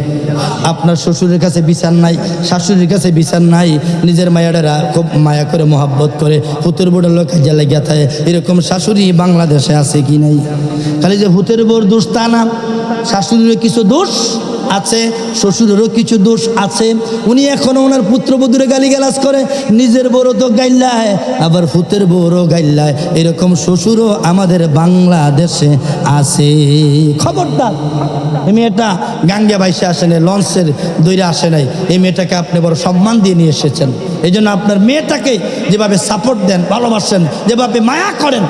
আপনার শ্বশুরের কাছে বিচার নাই, শাশুড়ির কাছে বিচার নাই, নিজের মায়েরা খুব মায়া করে মহাব্বত করে ফুতের বোর্ডের লোক জেলে গেথায়, এরকম শাশুড়ি বাংলাদেশে আছে কি নাই? খালি যে ফুতের বোর দোষ তা না, শাশুড়িরও কিছু দোষ আছে, শ্বশুরেরও কিছু দোষ আছে। উনি এখনো ওনার পুত্রবধূরে গালিগালাজ করে, নিজের বড় তো গাইল্লায়, আবার ফুতের বড় গাইল্লায়। এরকম শ্বশুরও আমাদের বাংলাদেশে আছে। খবরদার, এই মেয়েটা গাঙ্গিয়া বাইসে আসে নাই, লঞ্চের দৈরে আসে নাই, এই মেয়েটাকে আপনি বড় সম্মান দিয়ে নিয়ে এসেছেন। এই জন্য আপনার মেয়েটাকে যেভাবে সাপোর্ট দেন, ভালোবাসেন, যেভাবে মায়া করেন,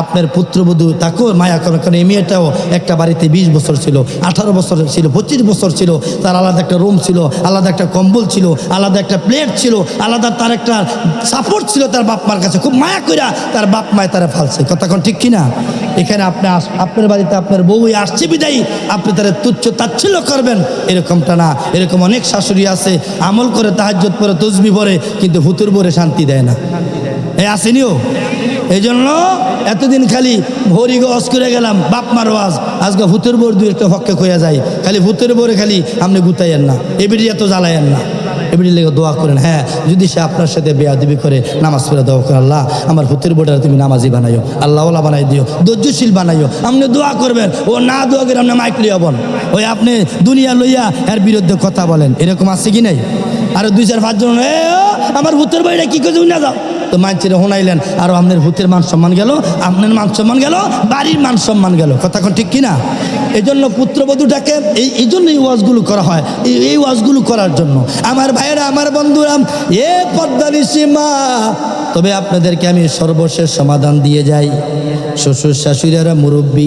আপনার পুত্রবধূ তাকেও মায়া করবেন, কারণ এই মেয়েটাও একটা বাড়িতে 20 বছর ছিল, 18 বছর ছিল, 25 বছর ছিল, তার আলাদা একটা রুম ছিল, আলাদা একটা কম্বল ছিল, আলাদা একটা প্লেট ছিল, আলাদা তার একটা সাপোর্ট ছিল তার বাপ মার কাছে। খুব মায়া কইরা তার বাপ মায় তারা ফালছে। কথা কোন ঠিক কিনা? এখানে আপনি আপনার বাড়িতে আপনার বউই আসছে বিদায়ী আপনি তারা তুচ্ছ তাচ্ছিল্য করবেন, এরকমটা না। এরকম অনেক শাশুড়ি আছে, আমল করে তাহাজ্জুদ পড়ে তসবি পড়ে, কিন্তু হুতুর বরে শান্তি দেয় না। এই আসেনিও। এই জন্য এতদিন খালি ভরি গজ করে গেলাম বাপ মার ওয়াজ, আজকে ভূতের বোর দুই একটা পক্ষে কইয়া যায়, খালি ভূতের বোরে খালি আপনি গুতাইয়েন না, এবিডি এত জ্বালাইয়েন না, এবিডি লেগে দোয়া করেন। হ্যাঁ, যদি সে আপনার সাথে বেয়াদবি করে নামাজ পড়ে দোয়া করে, আল্লাহ আমার ভূতের বোর্ডার তুমি নামাজি বানাইও, আল্লাহওয়ালা বানাই দিও, ধৈর্যশীল বানাইও। আপনি দোয়া করবেন, ও না দোয়া করে আপনি মাইক লইয়া বল, ওই আপনি দুনিয়া লইয়া এর বিরুদ্ধে কথা বলেন, এরকম আছে কি নাই? আর 2-4-5 জন আমার ভূতের বাড়িটা কি করে না যাও, তো মানছিরে হোনাইলেন, আর আপনার ভূতের মান সম্মান গেল, আপনার মান সম্মান গেল, বাড়ির মান সম্মান গেল। কথা কোন ঠিক কিনা? এই জন্য পুত্রবধূটাকে এই জন্য এই ওয়াজগুলো করা হয়, এই ওয়াজগুলো করার জন্য। আমার ভাইয়েরা, আমার বন্ধুরা, এ পদ্মারি সীমা, তবে আপনাদেরকে আমি সর্বশেষ সমাধান দিয়ে যাই। শ্বশুর শাশুড়িরা মুরব্বী,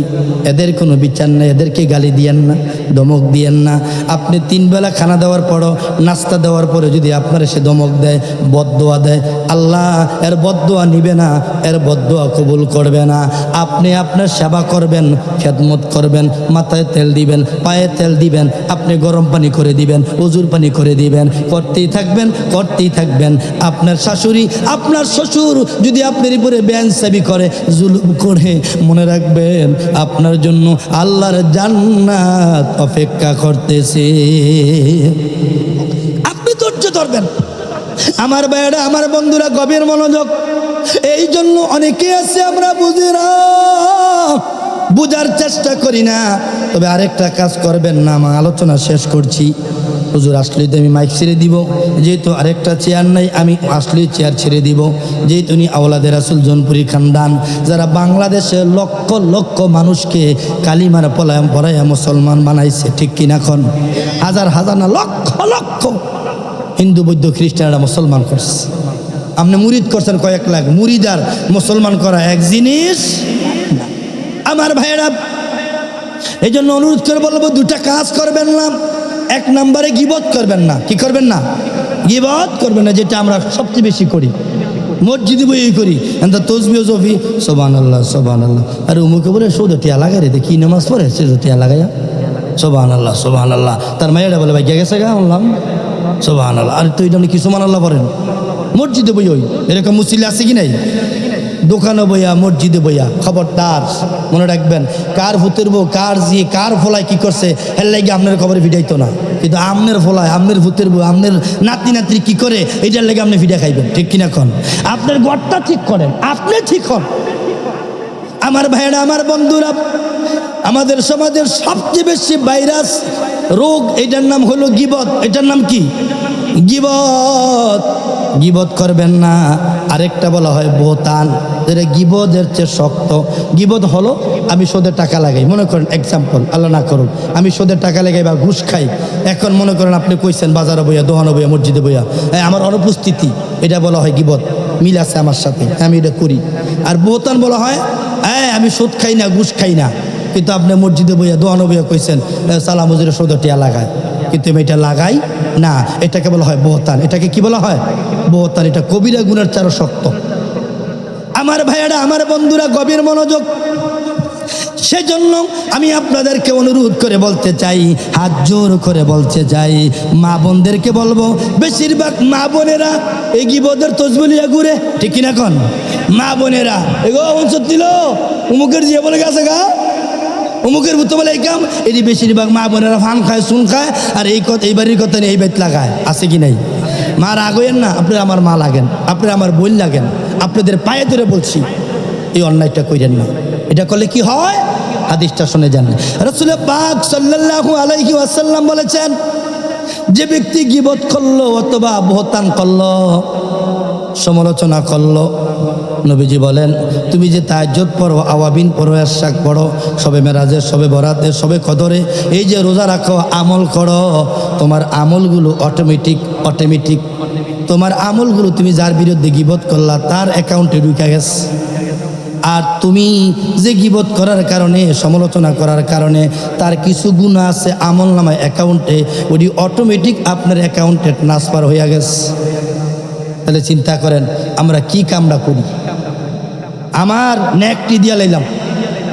এদের কোনো বিচার নেই, এদেরকে গালি দিয়েন না, ধমক দিয়েন না। আপনি 3 বেলা খানা দেওয়ার পরও, নাস্তা দেওয়ার পরে যদি আপনার সে ধমক দেয়, বদদোয়া দেয়, আল্লাহ এর বদদোয়া নিবে না, এর বদদোয়া কবুল করবে না। আপনি আপনার সেবা করবেন, খেদমত করবেন, মাথায় তেল দিবেন, পায়ে তেল দিবেন, আপনি গরম পানি করে দিবেন, উজুর পানি করে দিবেন, করতেই থাকবেন, করতেই থাকবেন। আপনার শাশুড়ি, আপনার শ্বশুর যদি আপনার উপরে বেইনসাফি করে, জুলুম করে, মনে রাখবেন আপনার জন্য আল্লাহর জান্নাত অপেক্ষা করতেছে। আপনি ধৈর্য ধরবেন। আমার ভাইয়েরা, আমার বন্ধুরা, গভীর মনোযোগ। এই জন্য অনেকে আছে আমরা বুঝি না, বুঝার চেষ্টা করি না। তবে আরেকটা কাজ করবেন না, আমার আলোচনা শেষ করছি। হুজুর আসলেই তো আমি মাইক ছেড়ে দিব, যেহেতু আরেকটা চেয়ার নাই, আমি আসলেই চেয়ার ছেড়ে দিব। যেহেতু উনি আওলাদে রাসূল জৌনপুরি খানদান, যারা বাংলাদেশে লক্ষ লক্ষ মানুষকে কালিমার পড়াইয়া মুসলমান বানাইছে, ঠিক কিনা? খন হাজার হাজার না, লক্ষ লক্ষ হিন্দু বৌদ্ধ খ্রিস্টানরা মুসলমান করছে। আপনি মুরিদ করছেন কয়েক লাখ, মুরিদ আর মুসলমান করা এক জিনিস না। আমার ভাইয়েরা, এই জন্য অনুরোধ করে বলবো, 2টা কাজ করবেন না। 1 নম্বরে গীবত করবেন না। কি করবেন না? গীবত করবেন না, যেটা আমরা সবচেয়ে বেশি করি, মসজিদে বই করি, তসবিহ জফি, সুবহানাল্লাহ সুবহানাল্লাহ। আর উমুকে বলে সৌদটিয়া লাগাই রে, কি নামাজ পড়ে সৌদটিয়া লাগাইয়া, সুবহানাল্লাহ সুবহানাল্লাহ। তার মায়েরা বলে ভাই গেছে গা, বললাম সুবহানাল্লাহ। আর তো এটা কি সুবহানাল্লাহ পড়েন? মসজিদে বই, ওই এরকম মুসল্লি আছে কি নাই? দোকানে বইয়া, মসজিদে বইয়া। খবরদার মনে রাখবেন, কার ভূতের বউ, কার জি, কার ফলায় কি করছে, এর লাগে আপনার খবরে ভিডাইতো না। কিন্তু আমনের ফলায়, আমনের ভূতের বউ, আমনের নাতি নাতি কি করে, এটার লাগে আপনি ভিডা খাইবেন, ঠিক কিনা? খন আপনার ঘরটা ঠিক করেন, আপনি ঠিক হন। আমার ভাইয়েরা, আমার বন্ধুরা, আমাদের সমাজের সবচেয়ে বেশি ভাইরাস রোগ, এটার নাম হলো গীবত। এটার নাম কি? গীবত। গীবত করবেন না। আরেকটা বলা হয় বোতান, যেটা গীবতের চেয়ে শক্ত। গীবত হলো আমি সুদের টাকা লাগাই, মনে করেন এক্সাম্পল, আল্লাহ না করুন, আমি সুদের টাকা লাগাই বা ঘুষ খাই। এখন মনে করেন আপনি কইছেন বাজারে বইয়া, দোকানে বইয়া, মসজিদে বইয়া, আমার অনুপস্থিতি, এটা বলা হয় গীবত। মিল আছে আমার সাথে, আমি এটা করি। আর বোতান বলা হয়, আমি সুদ খাই না, ঘুষ খাই না, কিন্তু আপনি মসজিদে বইয়া, দোকানে বইয়া কইছেন সালাম হুজুরে সুদের টিয়া লাগায়, কিন্তু আমি এটা লাগাই না। এটাকে বলা হয় বোহতান। এটাকে কি বলা হয়? বোহতান। এটা কবিরা গুনার চারও শক্ত। আমার ভাইয়েরা, আমার বন্ধুরা, গভীর মনোযোগ। সেজন্য আমি আপনাদেরকে অনুরোধ করে বলতে চাই, হাত জোর করে বলতে চাই, মা বোনদেরকে বলবো, বেশিরভাগ মা বোনেরা এই গীবতের তসবিলিয়া ঘুরে, ঠিক কিনা? কন মা বোনেরা এগো সত্যি লো উমুকের জিয়ে বলে গেছে গা, অমুকের ভূত বলে এই কাম, এটি বেশিরভাগ মা বোনেরা ফান খায়, চুন খায়, আর এই বাড়ির কথা নিয়ে এই বেত লাগায়। আছে কি নাই? মা রাগেন না, আপনি আমার মা লাগেন, আপনি আমার বোন লাগেন, আপনাদের পায়ে ধরে বলছি এই অন্যায়টা কইরেন না। এটা করলে কি হয়? হাদিসটা শুনে যান। রাসূল পাক সাল্লাল্লাহু আলাইহি ওয়াসাল্লাম বলেছেন, যে ব্যক্তি গীবত করলো অথবা বহতান করলো, সমালোচনা করলো, নবীজি বলেন, তুমি যে তাহাজ্জুদ পড়ো, আওয়াবিন পড়ো, এশরাক পড়ো, সবে মেরাজের, সবে বরাতের, সবে কদরে, এই যে রোজা রাখো, আমল করো, তোমার আমলগুলো অটোমেটিক তোমার আমলগুলো তুমি যার বিরুদ্ধে গীবত করলা তার অ্যাকাউন্টে ঢুকে গেছে। আর তুমি যে গীবত করার কারণে, সমালোচনা করার কারণে তার কিছু গুনাহ আছে আমলনামায়, অ্যাকাউন্টে, ওটি অটোমেটিক আপনার অ্যাকাউন্টে ট্রান্সফার হয়ে গেছে। তাহলে চিন্তা করেন আমরা কি কামটা করি। আমার নেকটি দিয়া লাইলাম,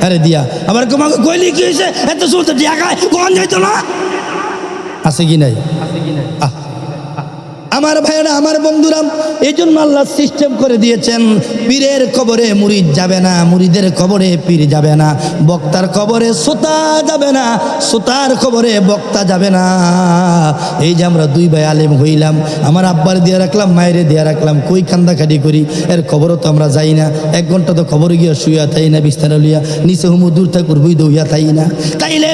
আরে দিয়া আবার তোমাকে কইলি কি হয়েছে, এত শুনতে দিয়া খায় কোন যাইতো না, আছে কি নাই? আমার ভাইয়েরা, আমার বন্ধুরা, এই জন্য আল্লাহ সিস্টেম করে দিয়েছেন পীরের কবরে মুরিদ যাবে না, মুরিদের কবরে পীর যাবে না, বক্তার কবরে শ্রোতা যাবে না, শ্রোতার কবরে বক্তা যাবে না। এই যে আমরা দুই ভাই আলেম হইলাম, আমার আব্বার দিয়ে রাখলাম, মায়ের দিয়ে রাখলাম, কই কান্দাকাটি করি, এর কবরও তো আমরা যাই না। 1 ঘন্টা তো কবরে গিয়া শুইয়া থাই না, বিস্তার লিয়া নিচে হুমু দূর থাকুর বই দৌড়িয়া থাই না। তাইলে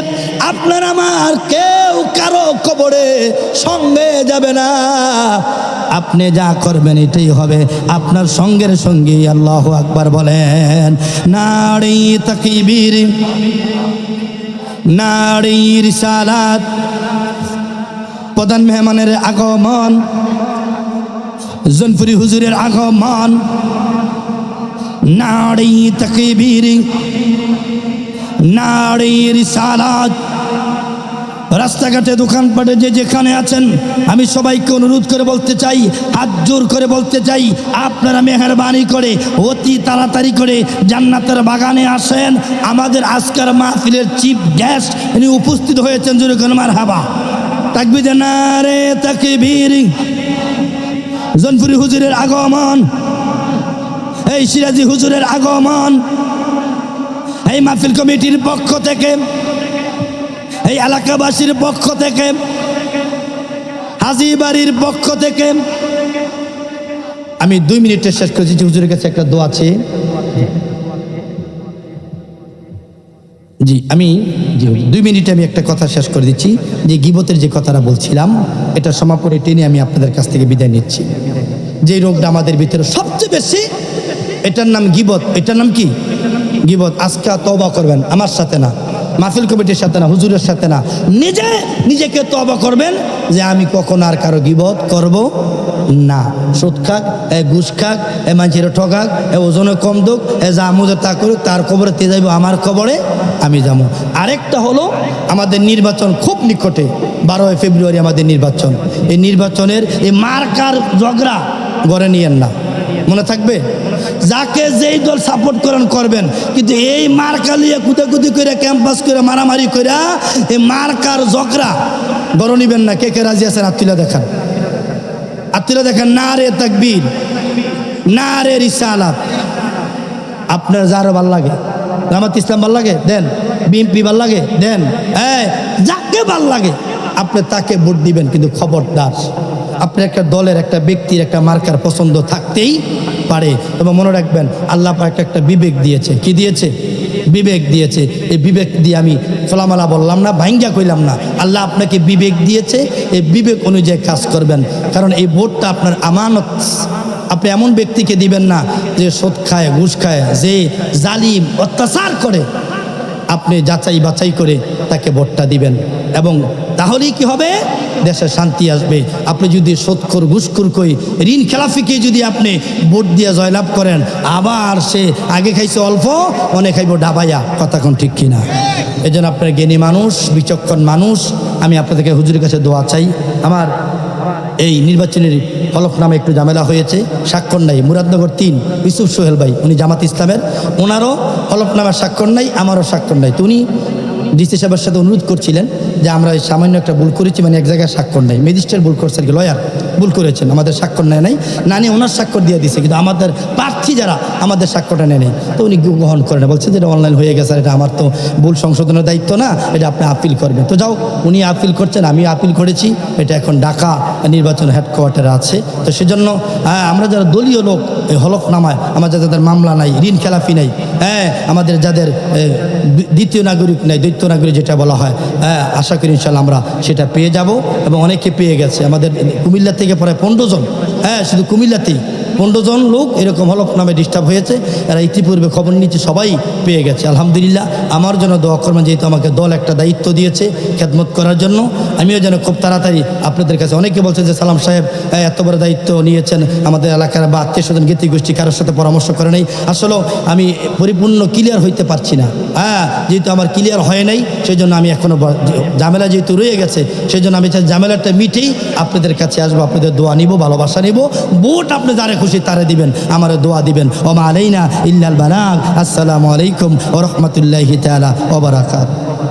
আপনার আমার কেউ কারো কবরে সঙ্গে যাবে না। আপনি যা করবেন এটাই হবে আপনার সঙ্গের সঙ্গে। আল্লাহু আকবার বলেন। নারী তাকবীর, নারী রিসালাত, প্রধান মেহমানের আগমন, জনপুরি হুজুরের আগমন, নারী তাকবীর, নারী রিসালাত। রাস্তাঘাটে, দোকানপাটে যে যেখানে আছেন, আমি সবাইকে অনুরোধ করে বলতে চাই, হাত জোর করে বলতে চাই, আপনারা মেহেরবানি করে অতি তাড়াতাড়ি করে জান্নাতের বাগানে আসেন। আমাদের আজকের মাহফিলের চিফ গেস্ট ইনি উপস্থিত হয়েছেন। জোরে করে মারহাবা। তাকবীর, নারে তাকবীর। জনপুরি হুজুরের আগমন, এই সিরাজি হুজুরের আগমন, এই মাহফিল কমিটির পক্ষ থেকে, এই এলাকাবাসীর পক্ষ থেকে, হাজীবাড়ির পক্ষ থেকে আমি 2 মিনিটে শেষ করেছি। হুজুরের কাছে একটা দোয়া আছে। জি, আমি 2 মিনিটে আমি একটা কথা শেষ করে দিচ্ছি। যে গীবতের যে কথাটা বলছিলাম, এটা সমাপনে টেনে আমি আপনাদের কাছ থেকে বিদায় নিচ্ছি। যে রোগটা আমাদের ভিতরে সবচেয়ে বেশি, এটার নাম গীবত। এটার নাম কি? গীবত। আজকে তওবা করবেন, আমার সাথে না, মাহফিল কমিটির সাথে না, হুজুরের সাথে না, নিজেকে তওবা করবেন যে আমি কখন আর কারো গীবত করব না। সুদ খাক, ঘুষ খাক, মানুষের ঠকাক, ওজনে কম দুক, যা আমুদে তা করুক, তার কবরে তে যাইব, আমার কবরে আমি যাবো। আরেকটা হলো আমাদের নির্বাচন খুব নিকটে, 12 ফেব্রুয়ারি আমাদের নির্বাচন। এই নির্বাচনের এই মার্কার ঝগড়া গড়ে নিয়েন না, মনে থাকবে। যাকে যেই দল সাপোর্ট করেন করবেন, কিন্তু এই মার্কা লিয়ে কুদাকুদি করে, ক্যাম্পাস করে, মারামারি করে এই মার্কার ঝগড়া গড়ে নিবেন না। কে কে রাজি আছেন? আত্মীলা দেখান, আত্মীলা দেখান। নারে তাকবীর, নারে রিসালাত। আপনার যারও ভাল লাগে, জামাত ইসলাম ভাল লাগে দেন, বিএনপি ভাল লাগে দেন, যাকে ভাল লাগে আপনি তাকে ভোট দিবেন। কিন্তু খবরদার, আপনি একটা দলের, একটা ব্যক্তির, একটা মার্কার পছন্দ থাকতেই পারে। এবং মনে রাখবেন, আল্লাহ পাক একটা বিবেক দিয়েছে। কি দিয়েছে? বিবেক দিয়েছে। এই বিবেক দিয়ে আমি ফলামালা বললাম না, ভাঙ্গা কইলাম না। আল্লাহ আপনাকে বিবেক দিয়েছে, এই বিবেক অনুযায়ী কাজ করবেন। কারণ এই ভোটটা আপনার আমানত। আপনি এমন ব্যক্তিকে দিবেন না যে সুদ খায়, ঘুষ খায়, যে জালিম, অত্যাচার করে। আপনি যাচাই বাছাই করে তাকে ভোটটা দিবেন, এবং তাহলেই কি হবে? দেশে শান্তি আসবে। আপনি যদি সুদখোর, ঘুষখোর কই, ঋণ খেলাফিকে যদি আপনি ভোট দিয়ে জয়লাভ করেন, আবার সে আগে খাইছে অল্প, অনেক খাইব ডাবাইয়া। কথা কোন ঠিক কিনা? এই জন্য আপনার জ্ঞানী মানুষ, বিচক্ষণ মানুষ, আমি আপনাদেরকে হুজুরের কাছে দোয়া চাই। আমার এই নির্বাচনের হলফনামে একটু ঝামেলা হয়েছে, স্বাক্ষর নাই। মুরাদনগর 3 ইউসুফ সোহেল ভাই, উনি জামাত ইসলামের, ওনারও হলফনামার স্বাক্ষর নাই, আমারও স্বাক্ষর নাই। তো উনি ডিসি সাহেবের সাথে অনুরোধ করছিলেন যে আমরা সামান্য একটা ভুল করেছি, মানে এক জায়গায় স্বাক্ষর নাই। ম্যাজিস্ট্রেট ভুল করছে আর কি, লয়ার ভুল করেছেন, আমাদের স্বাক্ষর নেয় নাই। না নিয়ে ওনার স্বাক্ষর দিয়ে দিছে, কিন্তু আমাদের প্রার্থী যারা আমাদের স্বাক্ষরটা নেয় নেই। তো উনি গ্রহণ করে না, বলছে যে এটা অনলাইন হয়ে গেছে, এটা আমার তো ভুল সংশোধনের দায়িত্ব না, এটা আপনি আপিল করবেন। তো যাও, উনি আপিল করছেন, আমি আপিল করেছি। এটা এখন ঢাকা নির্বাচন হেডকোয়ার্টারে আছে। তো সেজন্য আমরা যারা দলীয় লোক, এই হলফনামায় আমাদের যাদের মামলা নাই, ঋণ খেলাফি নাই, আমাদের যাদের দ্বিতীয় নাগরিক নাই, দ্বৈত নাগরিক যেটা বলা হয়, আশা করি ইনশাল্লাহ আমরা সেটা পেয়ে যাব। এবং অনেকে পেয়ে গেছে। আমাদের কুমিল্লা থেকে প্রায় 15 জন, শুধু কুমিল্লাতেই 15 জন লোক এরকম হলফ নামে ডিস্টার্ব হয়েছে। এরা ইতিপূর্বে খবর নিচ্ছে, সবাই পেয়ে গেছে। আলহামদুলিল্লাহ, আমার জন্য দোয়া করবেন, যেহেতু আমাকে দল একটা দায়িত্ব দিয়েছে খেদমত করার জন্য। আমিও যেন খুব তাড়াতাড়ি আপনাদের কাছে, অনেকে বলছে যে সালাম সাহেব এত বড় দায়িত্ব নিয়েছেন, আমাদের এলাকার বা আত্মীয় স্বজন জ্ঞাতি গোষ্ঠী কারোর সাথে পরামর্শ করে নেই। আসলেও আমি পরিপূর্ণ ক্লিয়ার হইতে পারছি না, যেহেতু আমার ক্লিয়ার হয় নাই, সেই জন্য আমি এখনও ঝামেলা যেহেতু রয়ে গেছে, সেই জন্য আমি চাই ঝামেলাটা মিটেই আপনাদের কাছে আসবো, আপনাদের দোয়া নিব, ভালোবাসা নিব। ভোট আপনি যারে খুশি তারে দিবেন, আমার দোয়া দিবেন। ওমা আলাইনা ইল্লাল বালাগ। আসসালামু আলাইকুম ওয়া রাহমাতুল্লাহি তাআলা ওয়া বারাকাতুহু।